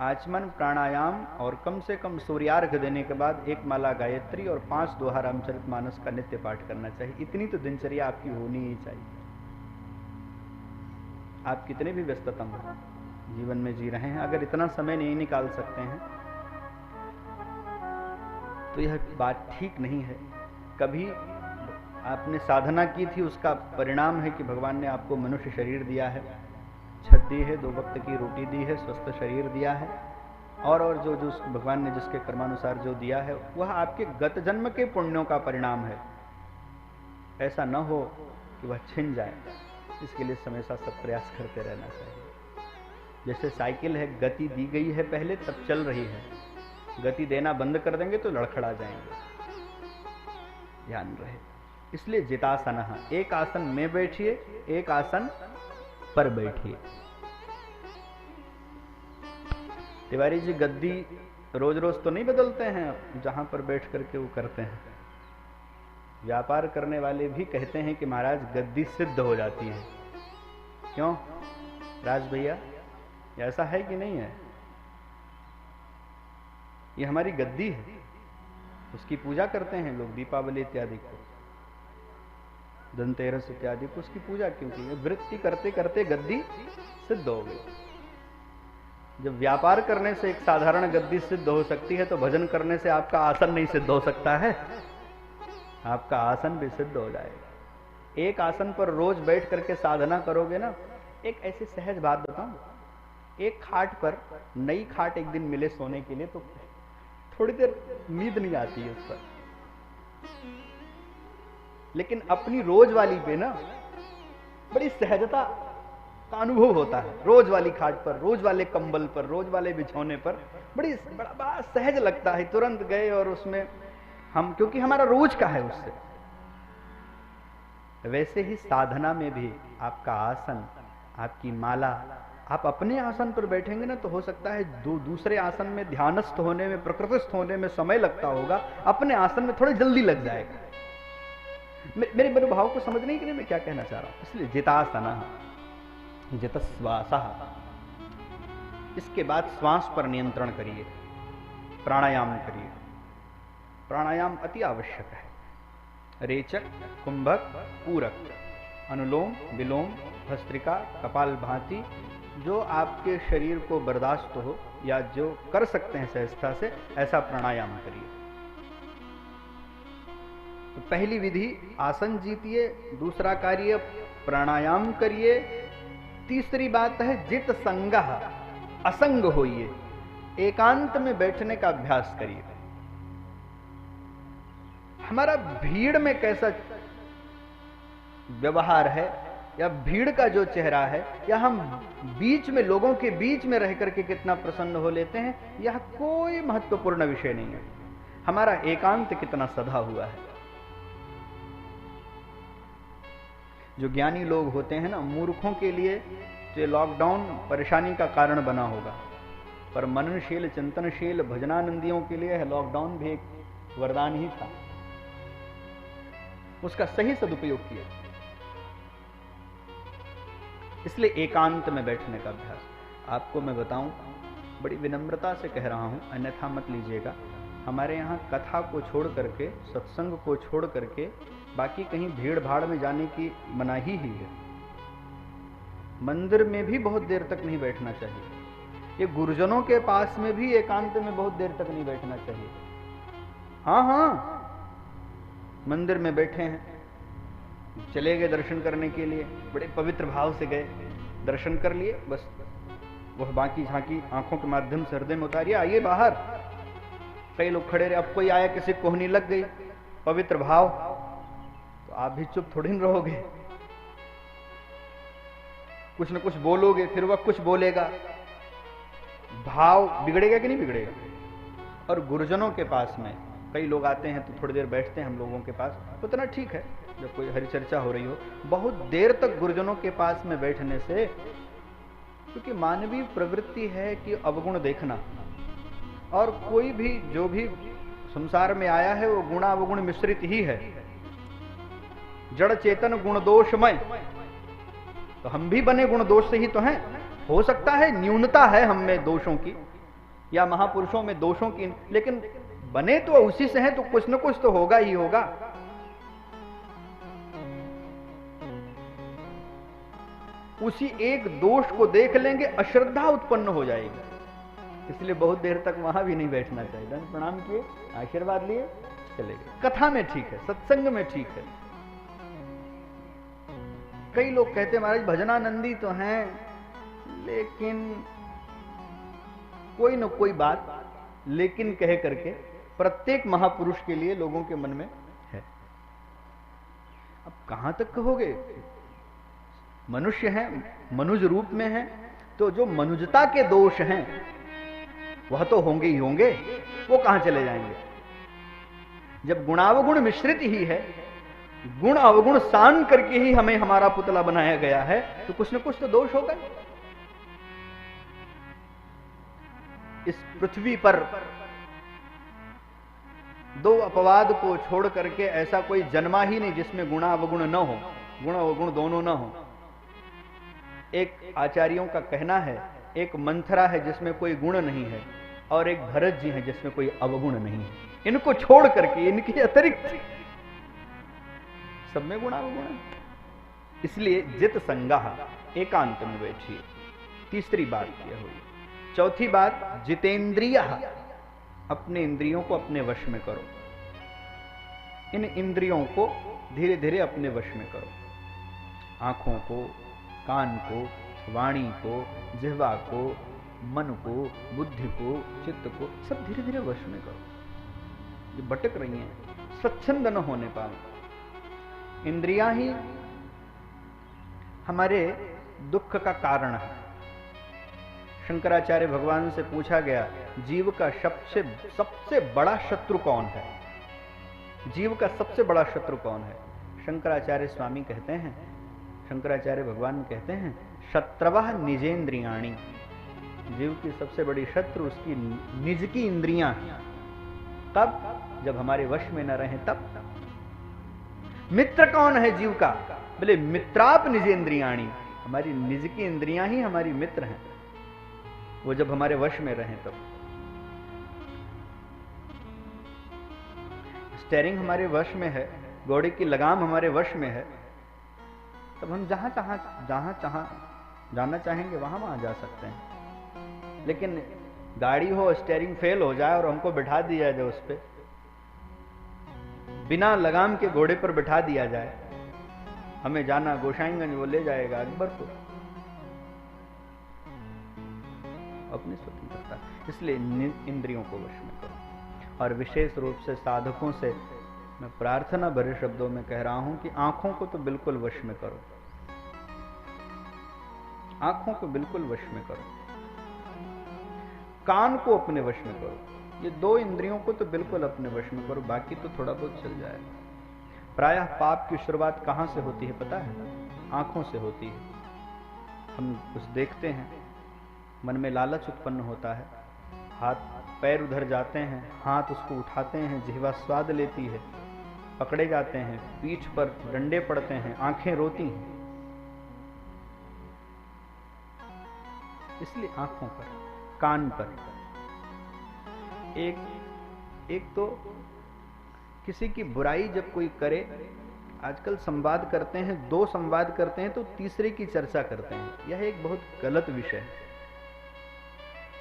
आचमन, प्राणायाम और कम से कम सूर्यार्घ्य देने के बाद 1 माला गायत्री और 5 दोहा रामचरितमानस का नित्य पाठ करना चाहिए। इतनी तो दिनचर्या आपकी होनी ही चाहिए। आप कितने भी व्यस्ततम जीवन में जी रहे हैं, अगर इतना समय नहीं निकाल सकते हैं तो यह बात ठीक नहीं है। कभी आपने साधना की थी, उसका परिणाम है कि भगवान ने आपको मनुष्य शरीर दिया है, छत दी है, 2 वक्त की रोटी दी है, स्वस्थ शरीर दिया है, और जो जो भगवान ने जिसके कर्मानुसार जो दिया है वह आपके गत जन्म के पुण्यों का परिणाम है। ऐसा न हो कि वह छिन जाए, इसके लिए हमेशा सब प्रयास करते रहना चाहिए। जैसे साइकिल है, गति दी गई है पहले तब चल रही है, गति देना बंद कर देंगे तो लड़खड़ा जाएंगे, ध्यान रहे। इसलिए जितासन, एक आसन में बैठिए, एक आसन पर बैठिए। तिवारी जी गद्दी रोज रोज तो नहीं बदलते हैं, जहां पर बैठ करके वो करते हैं। व्यापार करने वाले भी कहते हैं कि महाराज गद्दी सिद्ध हो जाती है। क्यों राज भैया, ऐसा है कि नहीं है? ये हमारी गद्दी है, उसकी पूजा करते हैं लोग दीपावली इत्यादि को, धनतेरस इत्यादि को उसकी पूजा, क्योंकि ये वृत्ति करते करते गद्दी सिद्ध हो गई। जब व्यापार करने से एक साधारण गद्दी सिद्ध हो सकती है, तो भजन करने से आपका आसन नहीं सिद्ध हो सकता है? आपका आसन भी सिद्ध हो जाएगा। एक आसन पर रोज बैठ करके साधना करोगे ना। एक ऐसी सहज बात बताऊं, एक खाट पर, नई खाट एक दिन मिले सोने के लिए, तो थोड़ी देर नींद नहीं आती है उस पर, लेकिन अपनी रोज वाली पे ना बड़ी सहजता का अनुभव होता है। रोज वाली खाट पर, रोज वाले कंबल पर, रोज वाले बिछौने पर बड़ा सहज लगता है। तुरंत गए और उसमें हम, क्योंकि हमारा रोज का है उससे। वैसे ही साधना में भी आपका आसन, आपकी माला, आप अपने आसन पर बैठेंगे ना तो हो सकता है दूसरे आसन में ध्यानस्थ होने में, प्रकृतिस्थ होने में समय लगता होगा, अपने आसन में थोड़ी जल्दी लग जाएगा। मेरे भाव को समझने के लिए मैं क्या कहना चाह रहा हूं। इसलिए जितासना, जितश्वास, इसके बाद श्वास पर नियंत्रण करिए, प्राणायाम करिए। प्राणायाम अति आवश्यक है। रेचक, कुंभक, पूरक, अनुलोम विलोम, भस्त्रिका, कपालभाति, जो आपके शरीर को बर्दाश्त हो या जो कर सकते हैं सहजता से, ऐसा प्राणायाम करिए। तो पहली विधि आसन जीतिए, दूसरा कार्य प्राणायाम करिए, तीसरी बात है जित संगः, असंग होइए, एकांत में बैठने का अभ्यास करिए। हमारा भीड़ में कैसा व्यवहार है, या भीड़ का जो चेहरा है, या हम बीच में, लोगों के बीच में रह करके कितना प्रसन्न हो लेते हैं, यह कोई महत्वपूर्ण विषय नहीं है। हमारा एकांत कितना सधा हुआ है। जो ज्ञानी लोग होते हैं ना, मूर्खों के लिए तो लॉकडाउन परेशानी का कारण बना होगा, पर मननशील, चिंतनशील, भजनानंदियों के लिए लॉकडाउन भी एक वरदान ही था। उसका सही सदुपयोग किया। इसलिए एकांत में बैठने का अभ्यास। आपको मैं बताऊं, बड़ी विनम्रता से कह रहा हूं, अन्यथा मत लीजिएगा। हमारे यहाँ कथा को छोड़ करके, सत्संग को छोड़ करके बाकी कहीं भीड़ भाड़ में जाने की मनाही ही है। मंदिर में भी बहुत देर तक नहीं बैठना चाहिए। ये गुरुजनों के पास में भी एकांत में बहुत देर तक नहीं बैठना चाहिए। हाँ, मंदिर में बैठे हैं, चले गए दर्शन करने के लिए, बड़े पवित्र भाव से गए, दर्शन कर लिए, बस वह बाकी झांकी आंखों के माध्यम से हृदय में उतारिए, आइए बाहर। कई लोग खड़े रहे, अब कोई आया, किसी कोहनी लग गई, पवित्र भाव, तो आप भी चुप थोड़ी न रहोगे, कुछ न कुछ बोलोगे, फिर वह कुछ बोलेगा, भाव बिगड़ेगा कि नहीं बिगड़ेगा। और गुरुजनों के पास में कई लोग आते हैं तो थोड़ी देर बैठते हैं हम लोगों के पास, उतना ठीक है, जब कोई हरिचर्चा हो रही हो। बहुत देर तक गुरुजनों के पास में बैठने से, क्योंकि मानवीय प्रवृत्ति है कि अवगुण देखना, और कोई भी जो भी संसार में आया है वो गुणावगुण मिश्रित ही है, जड़ चेतन गुण दोषमय। तो हम भी बने गुण दोष से ही तो हैं। हो सकता है न्यूनता है हम में दोषों की, या महापुरुषों में दोषों की, लेकिन बने तो उसी से हैं, तो कुछ न कुछ तो होगा ही होगा। उसी एक दोष को देख लेंगे, अश्रद्धा उत्पन्न हो जाएगी। इसलिए बहुत देर तक वहां भी नहीं बैठना चाहिए। दंड प्रणाम किए, आशीर्वाद लिए, चले गए। कथा में ठीक है, सत्संग में ठीक है, कई लोग कहते हैं महाराज भजनानंदी तो हैं, लेकिन कोई न कोई बात लेकिन कह करके प्रत्येक महापुरुष के लिए लोगों के मन में है। अब कहां तक कहोगे? मनुष्य हैं, मनुज रूप में हैं, तो जो मनुजता के दोष हैं वह तो होंगे ही होंगे, वो कहां चले जाएंगे? जब गुणावगुण मिश्रित ही है, गुण अवगुण सान करके ही हमें हमारा पुतला बनाया गया है, तो कुछ न कुछ तो दोष होगा। इस पृथ्वी पर दो अपवाद को छोड़ करके ऐसा कोई जन्मा ही नहीं जिसमें गुण अवगुण न हो, गुण अवगुण दोनों न हो। एक आचार्यों का कहना है, एक मंथरा है जिसमें कोई गुण नहीं है, और एक भरत जी हैं जिसमें कोई अवगुण नहीं है। इनको छोड़ करके, इनके अतिरिक्त सब में गुण अवगुण है। इसलिए जित संगाह, एकांत में बैठिए। तीसरी बात यह हुई। चौथी बात, जितेंद्रिय, अपने इंद्रियों को अपने वश में करो। इन इंद्रियों को धीरे धीरे अपने वश में करो। आंखों को, कान को, वाणी को, जिह्वा को, मन को, बुद्धि को, चित्त को, सब धीरे धीरे वश में करो। ये भटक रही हैं, स्वच्छंद न होने पाए। इंद्रियां ही हमारे दुख का कारण है। शंकराचार्य भगवान से पूछा गया, जीव का सबसे बड़ा शत्रु कौन है? जीव का सबसे बड़ा शत्रु कौन है? शंकराचार्य स्वामी कहते हैं, शंकराचार्य भगवान कहते हैं, शत्रवः निजेंद्रियाणि। जीव की सबसे बड़ी शत्रु उसकी निज की इंद्रियां हैं। तब जब हमारे वश में न रहे तब। मित्र कौन है जीव का? बोले मित्राप निजेंद्रियाणि। हमारी निज की इंद्रियां ही हमारी मित्र हैं, वो जब हमारे वश में रहें तब। स्टेयरिंग हमारे वश में है, घोड़े की लगाम हमारे वश में है, तब हम जहां जहां जाना चाहेंगे वहां जा सकते हैं। लेकिन गाड़ी हो, स्टेयरिंग फेल हो जाए और हमको बिठा दिया जाए उस पे, बिना लगाम के घोड़े पर बिठा दिया जाए, हमें जाना गोसाईगंज, वो ले जाएगा अकबरपुर, अपनी स्वतंत्रता। इसलिए इंद्रियों को वश में करो। और विशेष रूप से साधकों से मैं प्रार्थना भरे शब्दों में कह रहा हूं कि आंखों को तो बिल्कुल वश में करो। आंखों को बिल्कुल वश में करो। कान को अपने वश में करो। ये दो इंद्रियों को तो बिल्कुल अपने वश में करो, बाकी तो थोड़ा बहुत चल जाएगा। प्रायः पाप की शुरुआत कहां से होती है पता है? आंखों से होती है। हम कुछ देखते हैं, मन में लालच उत्पन्न होता है, हाथ पैर उधर जाते हैं, हाथ उसको उठाते हैं, जिह्वा स्वाद लेती है, पकड़े जाते हैं, पीठ पर डंडे पड़ते हैं, आंखें रोती हैं। इसलिए आंखों पर, कान पर। एक तो किसी की बुराई जब कोई करे, आजकल संवाद करते हैं, दो संवाद करते हैं तो तीसरे की चर्चा करते हैं। यह एक बहुत गलत विषय है।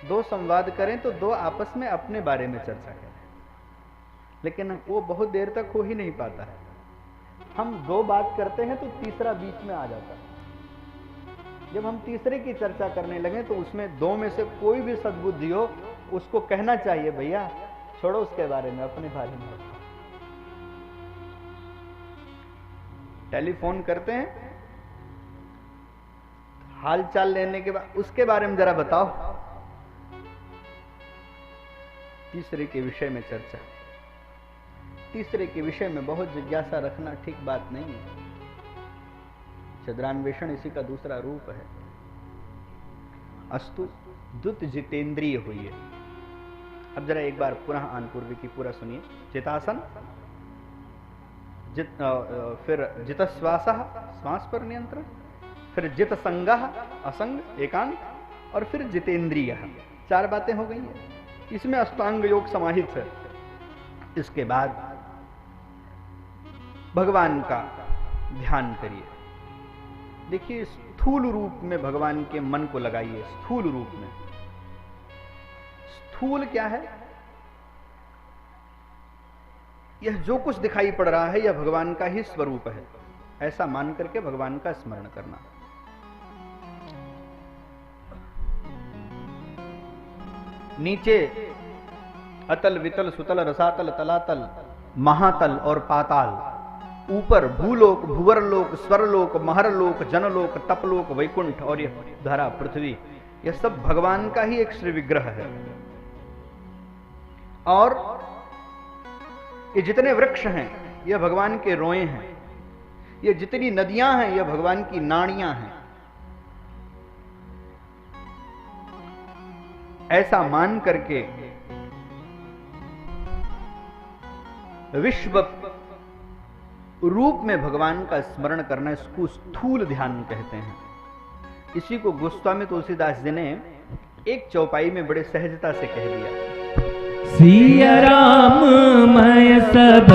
दो संवाद करें तो दो आपस में अपने बारे में चर्चा करें, लेकिन वो बहुत देर तक हो ही नहीं पाता है। हम दो बात करते हैं तो तीसरा बीच में आ जाता है। जब हम तीसरे की चर्चा करने लगे तो उसमें दो में से कोई भी सद्बुद्धि हो, उसको कहना चाहिए, भैया छोड़ो उसके बारे में, अपने बारे में बताओ। टेलीफोन करते हैं, हाल चाल लेने के बाद उसके बारे में जरा बताओ। तीसरे के विषय में चर्चा, तीसरे के विषय में बहुत जिज्ञासा रखना ठीक बात नहीं है। छद्रान्वेषण इसी का दूसरा रूप है। अस्तु दुत जितेंद्रिय हुई है। अब जरा एक बार पुनः आनपूर्वी की पूरा सुनिए। चितासन, फिर जितश्वास, श्वास पर नियंत्रण, फिर जित संग, असंग, एकांत, और फिर जितेंद्रिय। 4 बातें हो गई हैं। इसमें अष्टांग योग समाहित है। इसके बाद भगवान का ध्यान करिए। देखिए, स्थूल रूप में भगवान के मन को लगाइए। स्थूल रूप में। स्थूल क्या है? यह जो कुछ दिखाई पड़ रहा है यह भगवान का ही स्वरूप है। ऐसा मान करके भगवान का स्मरण करना। नीचे अतल वितल सुतल रसातल तलातल महातल और पाताल, ऊपर भूलोक भुवरलोक स्वरलोक महरलोक जनलोक तपलोक वैकुंठ और यह धरा पृथ्वी, यह सब भगवान का ही एक श्री विग्रह है। और ये जितने वृक्ष हैं यह भगवान के रोए हैं, ये जितनी नदियां हैं यह भगवान की नाड़ियां हैं। ऐसा मान करके विश्व रूप में भगवान का स्मरण करना, इसको स्थूल ध्यान कहते हैं। इसी को गोस्वामी तुलसीदास जी ने एक चौपाई में बड़े सहजता से कह दिया। सिया राम मैं सब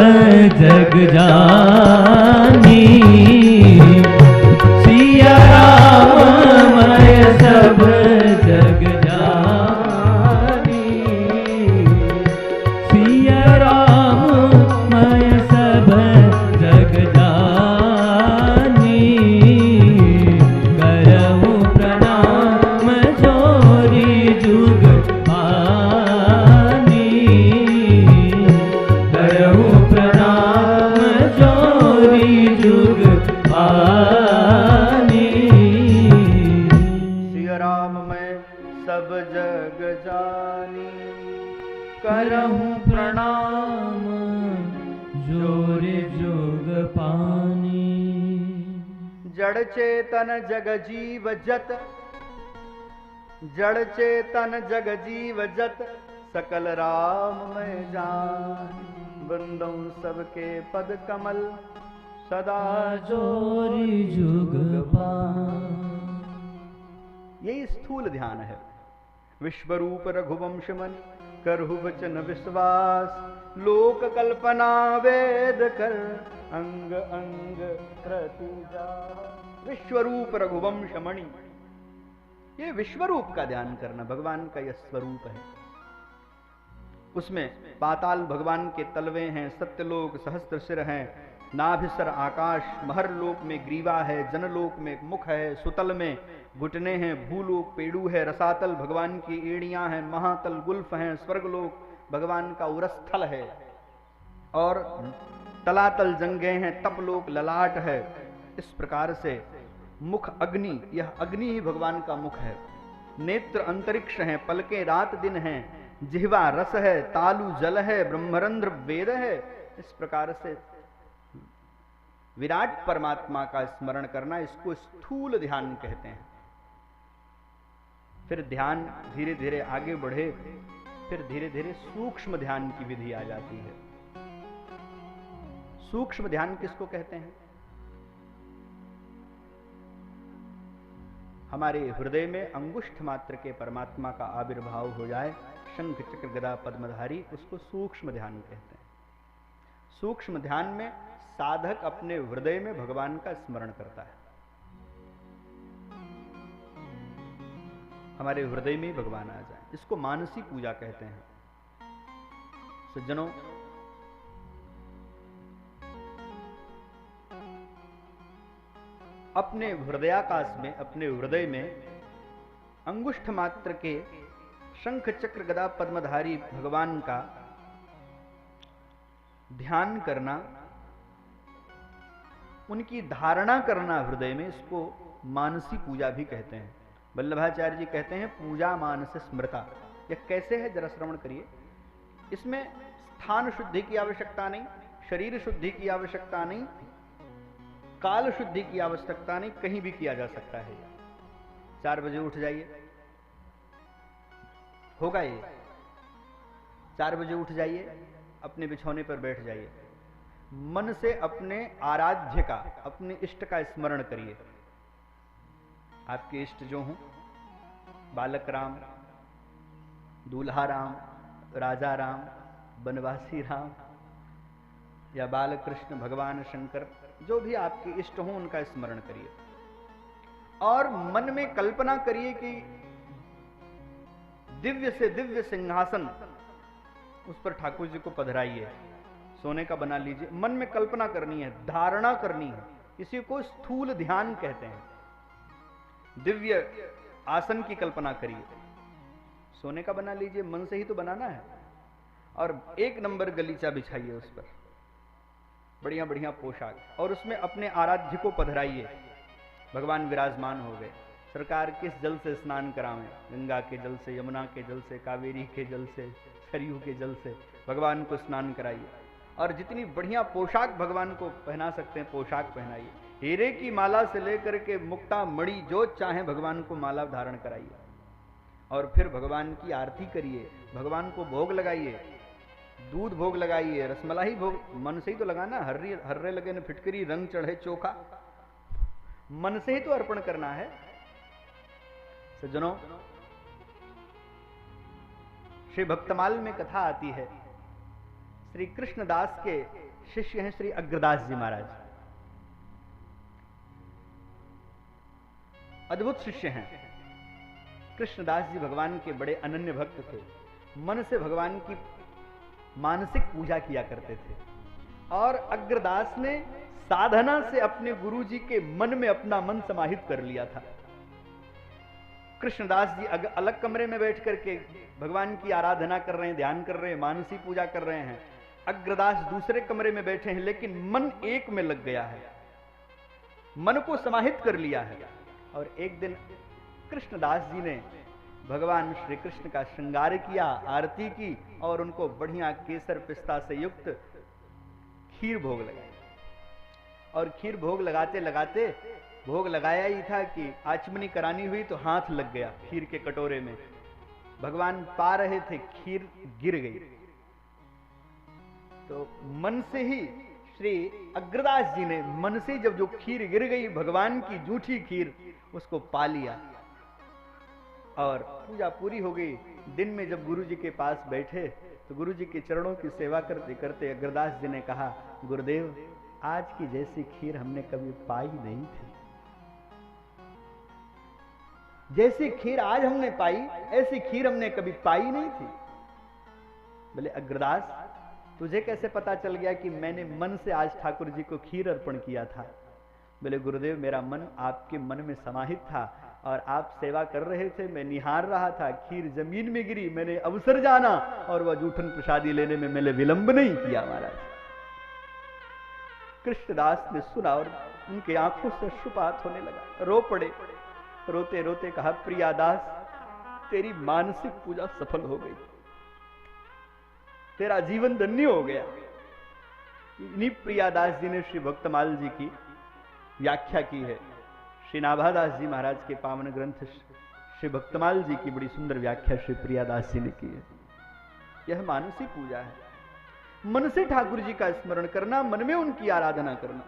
जग जानी, सिया राम मैं सब जग जानी, सिया राम मैं सब जग जानी, करहूँ प्रणाम जोरी जुग पानी, करहूँ प्रणाम जोरी जुग पानी। सिया राम मैं सब जग जानी, करहूँ प्रणाम जोरे जुग पानी। जड़ चेतन जग जीव जत, जड़ चेतन जग जीव जत, सकल राम मैं जान, बंदों सबके पद कमल सदा जोरी जुग पानी। यही स्थूल ध्यान है। विश्वरूप रघुवंश मन करहु वचन विश्वास, लोक कल्पना वेद कर अंग अंग प्रति जा। विश्वरूप रघुवंश मणि, ये विश्वरूप का ध्यान करना, भगवान का यह स्वरूप है। उसमें पाताल भगवान के तलवे हैं, सत्यलोक सहस्त्र सिर हैं, नाभिसर आकाश, महरलोक में ग्रीवा है, जनलोक में मुख है, सुतल में घुटने हैं, भूलोक पेड़ू है, रसातल भगवान की एड़ियां हैं, महातल गुल्फ हैं, स्वर्गलोक भगवान का उरस्थल है, और तलातल जंगे हैं, तपलोक ललाट है। इस प्रकार से मुख अग्नि, यह अग्नि ही भगवान का मुख है। नेत्र अंतरिक्ष हैं, पलकें रात दिन हैं, जिह्वा रस है, तालु जल है, ब्रह्मरंध्र वेद है। इस प्रकार से विराट परमात्मा का स्मरण करना, इसको स्थूल ध्यान कहते हैं। फिर ध्यान धीरे धीरे आगे बढ़े, फिर धीरे धीरे सूक्ष्म ध्यान की विधि आ जाती है। सूक्ष्म ध्यान किसको कहते हैं? हमारे हृदय में अंगुष्ठ मात्र के परमात्मा का आविर्भाव हो जाए, शंख चक्र गदा पद्मधारी, उसको सूक्ष्म ध्यान कहते हैं। सूक्ष्म ध्यान में साधक अपने हृदय में भगवान का स्मरण करता है। हमारे हृदय में भगवान आ जाए, इसको मानसी पूजा कहते हैं। सज्जनों, अपने हृदयाकाश में, अपने हृदय में अंगुष्ठ मात्र के शंख चक्र गदा पद्मधारी भगवान का ध्यान करना, उनकी धारणा करना हृदय में, इसको मानसी पूजा भी कहते हैं। वल्लभाचार्य जी कहते हैं पूजा मानस स्मृता। यह कैसे है, जरा श्रवण करिए। इसमें स्थान शुद्धि की आवश्यकता नहीं, शरीर शुद्धि की आवश्यकता नहीं, काल शुद्धि की आवश्यकता नहीं, कहीं भी किया जा सकता है। 4 बजे उठ जाइए, होगा ये। 4 बजे उठ जाइए, अपने बिछौने पर बैठ जाइए, मन से अपने आराध्य का, अपने इष्ट का स्मरण करिए। आपके इष्ट जो हों, बालक राम, दूल्हा राम, राजा राम, बनवासी राम, या बालकृष्ण, भगवान शंकर, जो भी आपके इष्ट हों उनका स्मरण करिए। और मन में कल्पना करिए कि दिव्य से दिव्य सिंहासन, उस पर ठाकुर जी को पधराइए, सोने का बना लीजिए। मन में कल्पना करनी है, धारणा करनी है इसी को स्थूल ध्यान कहते हैं। दिव्य आसन की कल्पना करिए, सोने का बना लीजिए, मन से ही तो बनाना है, और 1 नंबर गलीचा बिछाइए उस पर, बढ़िया बढ़िया पोशाक, और उसमें अपने आराध्य को पधराइए। भगवान विराजमान हो गए। सरकार किस जल से स्नान करावें? गंगा के जल से, यमुना के जल से, कावेरी के जल से, सरयू के जल से भगवान को स्नान कराइए। और जितनी बढ़िया पोशाक भगवान को पहना सकते हैं पोशाक पहनाइए। हीरे की माला से लेकर के मुक्ता मणि जो चाहे भगवान को माला धारण कराइए, और फिर भगवान की आरती करिए, भगवान को भोग लगाइए, दूध भोग लगाइए, रसमलाई भोग, मन से ही तो लगाना। हर्रे लगे न फिटकरी, रंग चढ़े चोखा, मन से ही तो अर्पण करना है। सज्जनों, श्री भक्तमाल में कथा आती है, श्री कृष्णदास के शिष्य हैं श्री अग्रदास जी महाराज, अद्भुत शिष्य हैं। कृष्णदास जी भगवान के बड़े अनन्य भक्त थे, मन से भगवान की मानसिक पूजा किया करते थे, और अग्रदास ने साधना से अपने गुरु जी के मन में अपना मन समाहित कर लिया था। कृष्णदास जी अलग कमरे में बैठ करके भगवान की आराधना कर रहे हैं, ध्यान कर रहे हैं, मानसी पूजा कर रहे हैं। अग्रदास दूसरे कमरे में बैठे हैं, लेकिन मन एक में लग गया है, मन को समाहित कर लिया है। और एक दिन कृष्णदास जी ने भगवान श्री कृष्ण का श्रृंगार किया, आरती की, और उनको बढ़िया केसर पिस्ता से युक्त खीर भोग लगाई। और खीर भोग लगाते लगाते, भोग लगाया ही था कि आचमनी करानी हुई तो हाथ लग गया खीर के कटोरे में। भगवान पा रहे थे, खीर गिर गई। तो मन से ही श्री अग्रदास जी ने मन से जब जो खीर गिर गई, भगवान की जूठी खीर, उसको पा लिया और पूजा पूरी हो गई। दिन में जब गुरु जी के पास बैठे तो गुरु जी के चरणों की सेवा करते करते अग्रदास जी ने कहा, गुरुदेव, आज की जैसी खीर हमने कभी पाई नहीं थी। जैसी खीर आज हमने पाई, ऐसी खीर हमने कभी पाई नहीं थी। बोले, अग्रदास, तुझे कैसे पता चल गया कि मैंने मन से आज ठाकुर जी को खीर अर्पण किया था? बोले, गुरुदेव, मेरा मन आपके मन में समाहित था और आप सेवा कर रहे थे, मैं निहार रहा था, खीर जमीन में गिरी, मैंने अवसर जाना और वह जूठन प्रसादी लेने में मैंने विलंब नहीं किया। महाराज कृष्णदास ने सुना और उनके आंखों से अश्रुपात होने लगा, रो पड़े। रोते रोते कहा, प्रियादास, तेरी मानसिक पूजा सफल हो गई, तेरा जीवन धन्य हो गया। इन्हीं प्रियादास जी ने श्री भक्तमाल जी की व्याख्या की है। श्री नाभादास जी महाराज के पावन ग्रंथ श्री भक्तमाल जी की बड़ी सुंदर व्याख्या श्री प्रियादास जी ने की है। यह मानसिक पूजा है, मन से ठाकुर जी का स्मरण करना, मन में उनकी आराधना करना।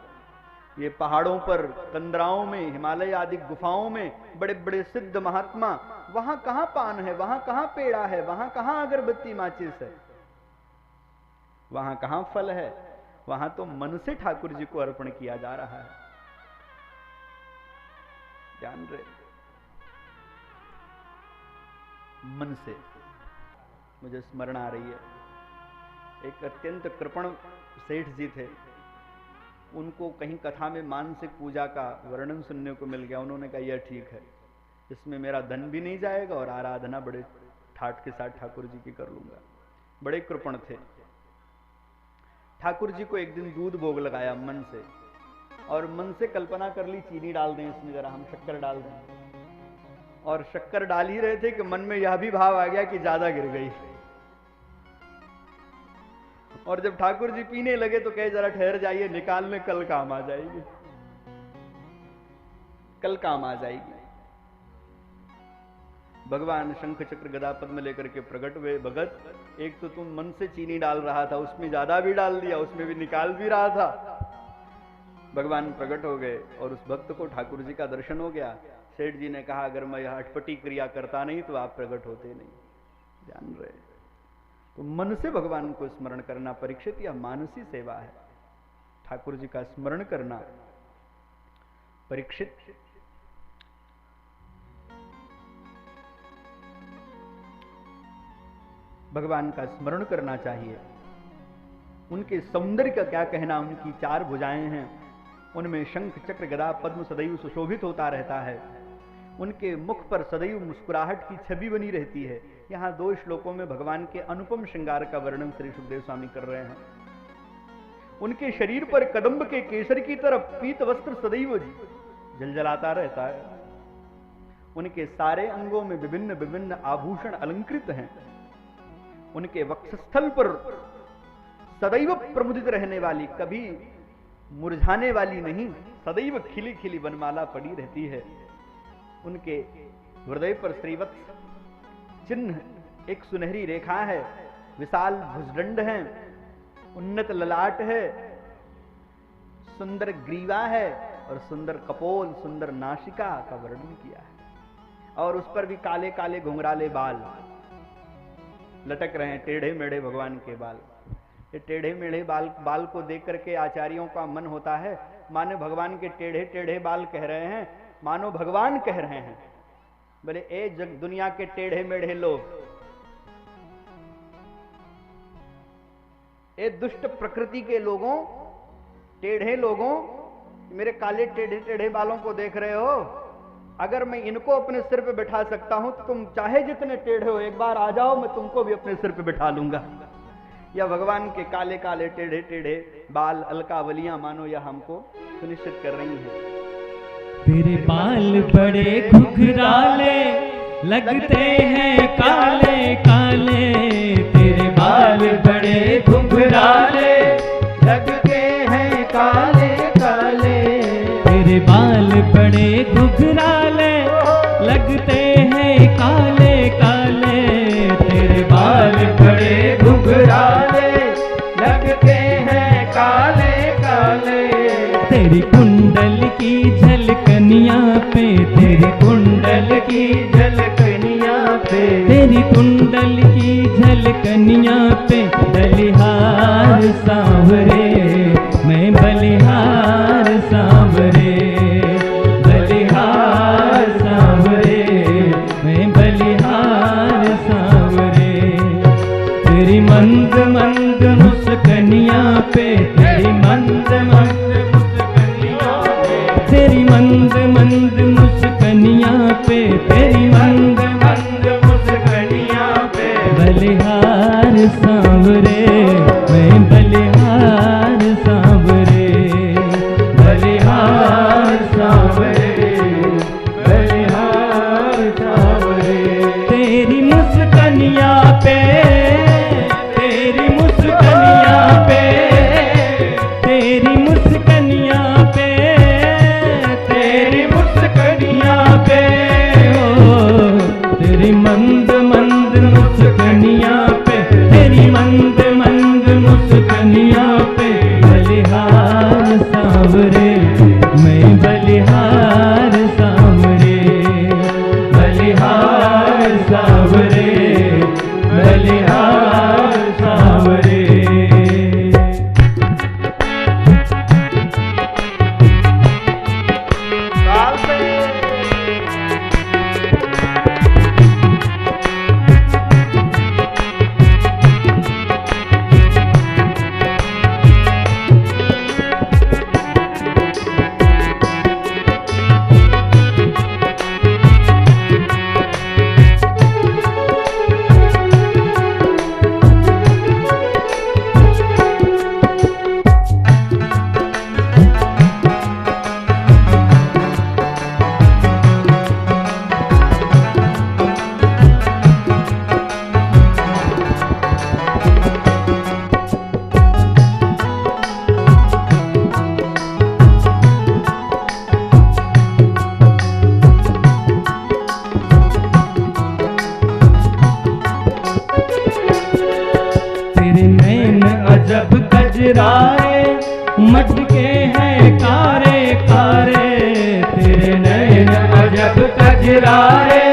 ये पहाड़ों पर, कंदराओं में, हिमालय आदि गुफाओं में बड़े बड़े सिद्ध महात्मा, वहां कहां पान है, वहां कहां पेड़ा है, वहां कहां अगरबत्ती माचिस है, वहां कहां फल है? वहां तो मन से ठाकुर जी को अर्पण किया जा रहा है। जान रहे, मन से। मुझे स्मरण आ रही है, एक अत्यंत कृपण सेठ जी थे, उनको कहीं कथा में मानसिक पूजा का वर्णन सुनने को मिल गया। उन्होंने कहा, यह ठीक है, इसमें मेरा धन भी नहीं जाएगा और आराधना बड़े ठाट के साथ ठाकुर जी की कर लूंगा। बड़े कृपण थे। ठाकुर जी को एक दिन दूध भोग लगाया मन से, और मन से कल्पना कर ली, चीनी डाल दें इसमें, जरा हम शक्कर डाल दें। और शक्कर डाल ही रहे थे कि मन में यह भी भाव आ गया कि ज्यादा गिर गई। और जब ठाकुर जी पीने लगे तो कहे, जरा ठहर जाइए, निकाल में, कल काम आ जाएगी, कल काम आ जाएगी। भगवान शंख चक्र गदा पद्म लेकर के प्रकट हुए। भगत, एक तो तुम मन से चीनी डाल रहा था, उसमें ज्यादा भी डाल दिया, उसमें भी निकाल भी रहा था। भगवान प्रकट हो गए और उस भक्त को ठाकुर जी का दर्शन हो गया। सेठ जी ने कहा, अगर मैं यह अटपटी क्रिया करता नहीं तो आप प्रकट होते नहीं। जान रहे, तो मन से भगवान को स्मरण करना। परीक्षित, यह मानसी सेवा है, ठाकुर जी का स्मरण करना। परीक्षित, भगवान का स्मरण करना चाहिए। उनके सौंदर्य का क्या कहना, उनकी 4 भुजाएं हैं, उनमें शंख चक्र गदा पद्म सदैव सुशोभित होता रहता है। उनके मुख पर सदैव मुस्कुराहट की छवि बनी रहती है। यहाँ 2 श्लोकों में भगवान के अनुपम श्रृंगार का वर्णन श्री सुखदेव स्वामी कर रहे हैं। उनके शरीर पर कदम्ब के केसर की तरफ पीत वस्त्र सदैव जलजलाता रहता है। उनके सारे अंगों में विभिन्न विभिन्न आभूषण अलंकृत हैं। उनके वक्षस्थल पर सदैव प्रमुदित रहने वाली, कभी मुरझाने वाली नहीं, सदैव खिली खिली वनमाला पड़ी रहती है। उनके हृदय पर श्रीवत्स चिन्ह एक सुनहरी रेखा है, विशाल भुजदंड है, उन्नत ललाट है, सुंदर ग्रीवा है और सुंदर कपोल, सुंदर नासिका का वर्णन किया है। और उस पर भी काले काले घुंघराले बाल लटक रहे हैं, टेढ़े मेढ़े भगवान के बाल। ये टेढ़े मेढ़े बाल को देख करके आचार्यों का मन होता है मानो भगवान के टेढ़े टेढ़े बाल कह रहे हैं, मानो भगवान कह रहे हैं। बोले ए जग दुनिया के टेढ़े मेढ़े लोग, ए दुष्ट प्रकृति के लोगों, टेढ़े लोगों, मेरे काले टेढ़े टेढ़े बालों को देख रहे हो? अगर मैं इनको अपने सिर पे बैठा सकता हूं तो तुम चाहे जितने टेढ़े हो एक बार आ जाओ, मैं तुमको भी अपने सिर पे बैठा लूंगा। या भगवान के काले काले टेढ़े टेढ़े बाल, अलकावलियां मानो या हमको सुनिश्चित कर रही हैं। तेरे बाल बड़े घुघराले लगते हैं काले काले, तेरे बाल बड़े घुघराले लगते हैं काले काले, तेरे बाल बड़े घुघराले लगते हैं काले काले, तेरे बाल बड़े घुघराले लगते हैं काले काले, तेरी कुंडल की झलकनिया पे, तेरी कुंडल की झलकनिया पे, तेरी कुंडल की झलकनिया पे बलिहार सांवरे, मैं बलिहार सांवरे, बलिहार सांवरे, मैं बलिहार सांवरे। तेरी मंद मंद मुस्कनिया पे, तेरी मंद मंद मुस्कनिया पे, तेरी मंद मंद मुस्कनिया पे, तेरी मंद मंद मुस्कनिया पे बलिहार सांवरे, मैं बलिहार सांवरे, बलिहार सांवरे, बलिहार सांवरे। तेरी मुस्कनिया पे, तेरी मुस्कनिया पे, तेरी मुस्कनिया पे, तेरी मुस्कनिया पे, तेरी मंद मंद मुस्कनिया पे, तेरी मंद मंद मुस्कनिया पे बलिहार सांवरे, मैं बलिहार सांवरे, बलिहार सांवरे, बलिहार सांवरे। गजरारे मटके हैं कारे कारे, तेरे नैन अजब गजरारे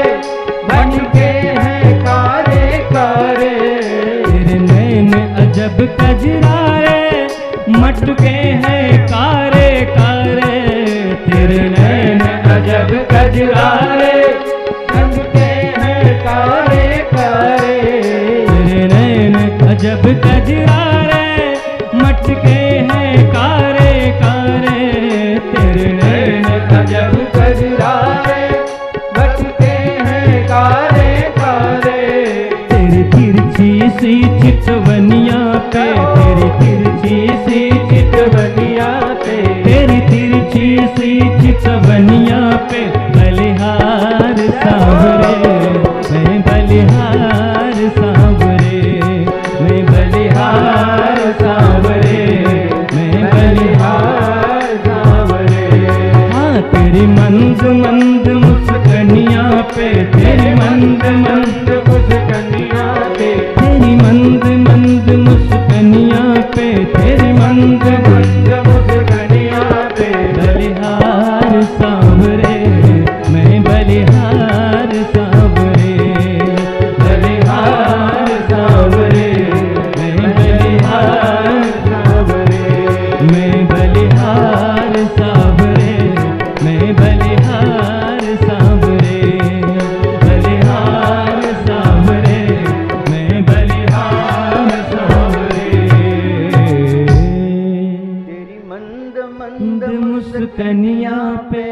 मटके हैं कारे कारे, तेरे नैन अजब गजरारे मटके हैं कारे कारे, तेरे नैन अजब गजरारे मटके हैं कारे कारे, तेरे नैन अजब गजरारे मटके हैं कारे कारे, सी चितवनिया पे, तेरी तिरछी सी चितवनिया पे, तेरी तिरछी सी चितवनिया पे बलिहार सांवरे, मैं बलिहार सांवरे, मैं बलिहार सांवरे, मैं बलिहार सांवरे। हाँ तेरी मंद मंद मुस्कनिया पे, तेरी मंद मंद मुस्कनिया पे, तेरी मंद मंद मुस्कनिया पे, तेरी मंद मंद मुस्कनिया पे बलिहार सांवरे, मैं बलिहार सांवरे, बलिहार सांवरे, मैं बलिहार सांवरे, मैं बलिहार सांवरे, मैं बलिहार सांवरे, बलिहार सांवरे, मैं बलिहार सांवरे। तेरी मंद मंद मंद मुस्कनिया पे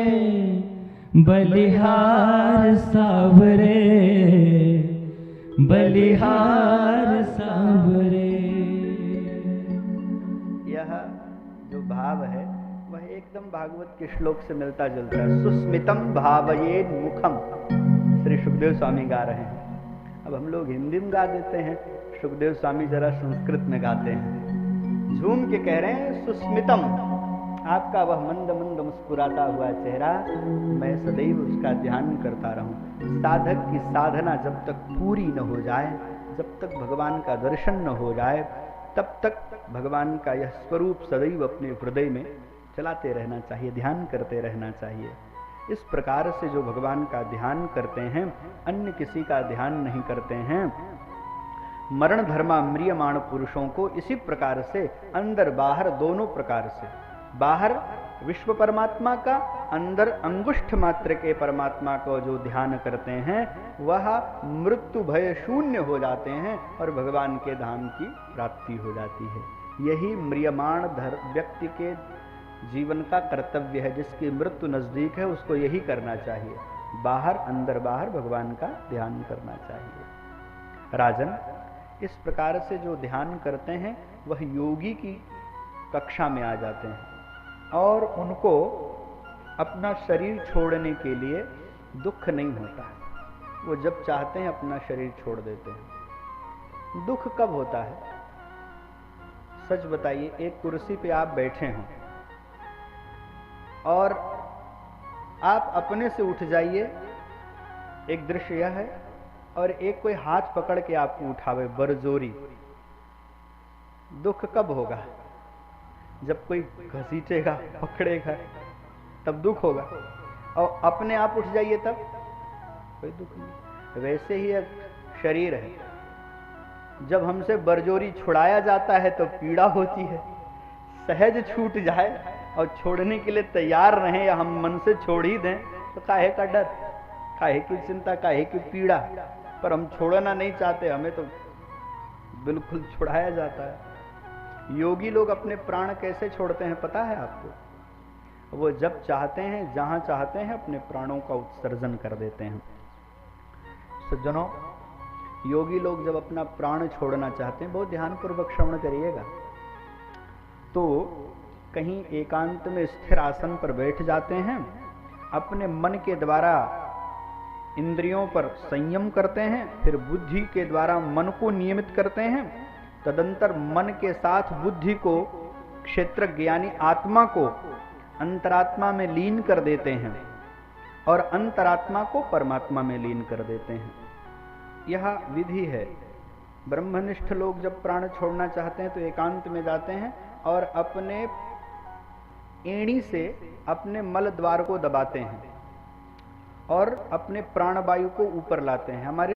बलिहार सांवरे, बलिहार सांवरे। यह जो भाव है वह एकदम भागवत के श्लोक से मिलता जुलता है। सुस्मितम भावयेन मुखम, श्री सुखदेव स्वामी गा रहे हैं। अब हम लोग हिंदी में गा देते हैं, सुखदेव स्वामी जरा संस्कृत में गाते हैं। झूम के कह रहे हैं सुस्मितम, आपका वह मंद मंद मुस्कुराता हुआ चेहरा, मैं सदैव उसका ध्यान करता रहूं। साधक की साधना जब तक पूरी न हो जाए, जब तक भगवान का दर्शन न हो जाए, तब तक भगवान का यह स्वरूप सदैव अपने हृदय में चलाते रहना चाहिए, ध्यान करते रहना चाहिए। इस प्रकार से जो भगवान का ध्यान करते हैं, अन्य किसी का ध्यान नहीं करते हैं, मरण धर्मा म्रियमाण पुरुषों को इसी प्रकार से अंदर बाहर दोनों प्रकार से, बाहर विश्व परमात्मा का, अंदर अंगुष्ठ मात्र के परमात्मा को जो ध्यान करते हैं वह मृत्यु भय शून्य हो जाते हैं और भगवान के धाम की प्राप्ति हो जाती है। यही म्रियमाण व्यक्ति के जीवन का कर्तव्य है। जिसकी मृत्यु नजदीक है उसको यही करना चाहिए, बाहर अंदर बाहर भगवान का ध्यान करना चाहिए। राजन, इस प्रकार से जो ध्यान करते हैं वह योगी की कक्षा में आ जाते हैं और उनको अपना शरीर छोड़ने के लिए दुख नहीं होता है। वो जब चाहते हैं अपना शरीर छोड़ देते हैं। दुख कब होता है? सच बताइए, एक कुर्सी पे आप बैठे हों और आप अपने से उठ जाइए, एक दृश्य यह है, और एक कोई हाथ पकड़ के आपको उठावे बरजोरी, दुख कब होगा? जब कोई घसीटेगा, पकड़ेगा, तब दुख होगा। और अपने आप उठ जाइए तब कोई दुख नहीं। वैसे ही एक शरीर है, जब हमसे बरजोरी छुड़ाया जाता है तो पीड़ा होती है। सहज छूट जाए और छोड़ने के लिए तैयार रहें या हम मन से छोड़ ही दें तो काहे का डर, काहे की चिंता, काहे की पीड़ा। पर हम छोड़ना नहीं चाहते, हमें तो बिल्कुल छुड़ाया जाता है। योगी लोग अपने प्राण कैसे छोड़ते हैं पता है आपको? वो जब चाहते हैं, जहां चाहते हैं, अपने प्राणों का उत्सर्जन कर देते हैं। सज्जनों, योगी लोग जब अपना प्राण छोड़ना चाहते हैं, बहुत ध्यानपूर्वक श्रवण करिएगा, तो कहीं एकांत में स्थिर आसन पर बैठ जाते हैं, अपने मन के द्वारा इंद्रियों पर संयम करते हैं, फिर बुद्धि के द्वारा मन को नियमित करते हैं, तदंतर मन के साथ बुद्धि को, क्षेत्रज्ञ यानी आत्मा को अंतरात्मा में लीन कर देते हैं और अंतरात्मा को परमात्मा में लीन कर देते हैं। यह विधि है। ब्रह्मनिष्ठ लोग जब प्राण छोड़ना चाहते हैं तो एकांत में जाते हैं और अपने एड़ी से अपने मल द्वार को दबाते हैं और अपने प्राणवायु को ऊपर लाते हैं। हमारे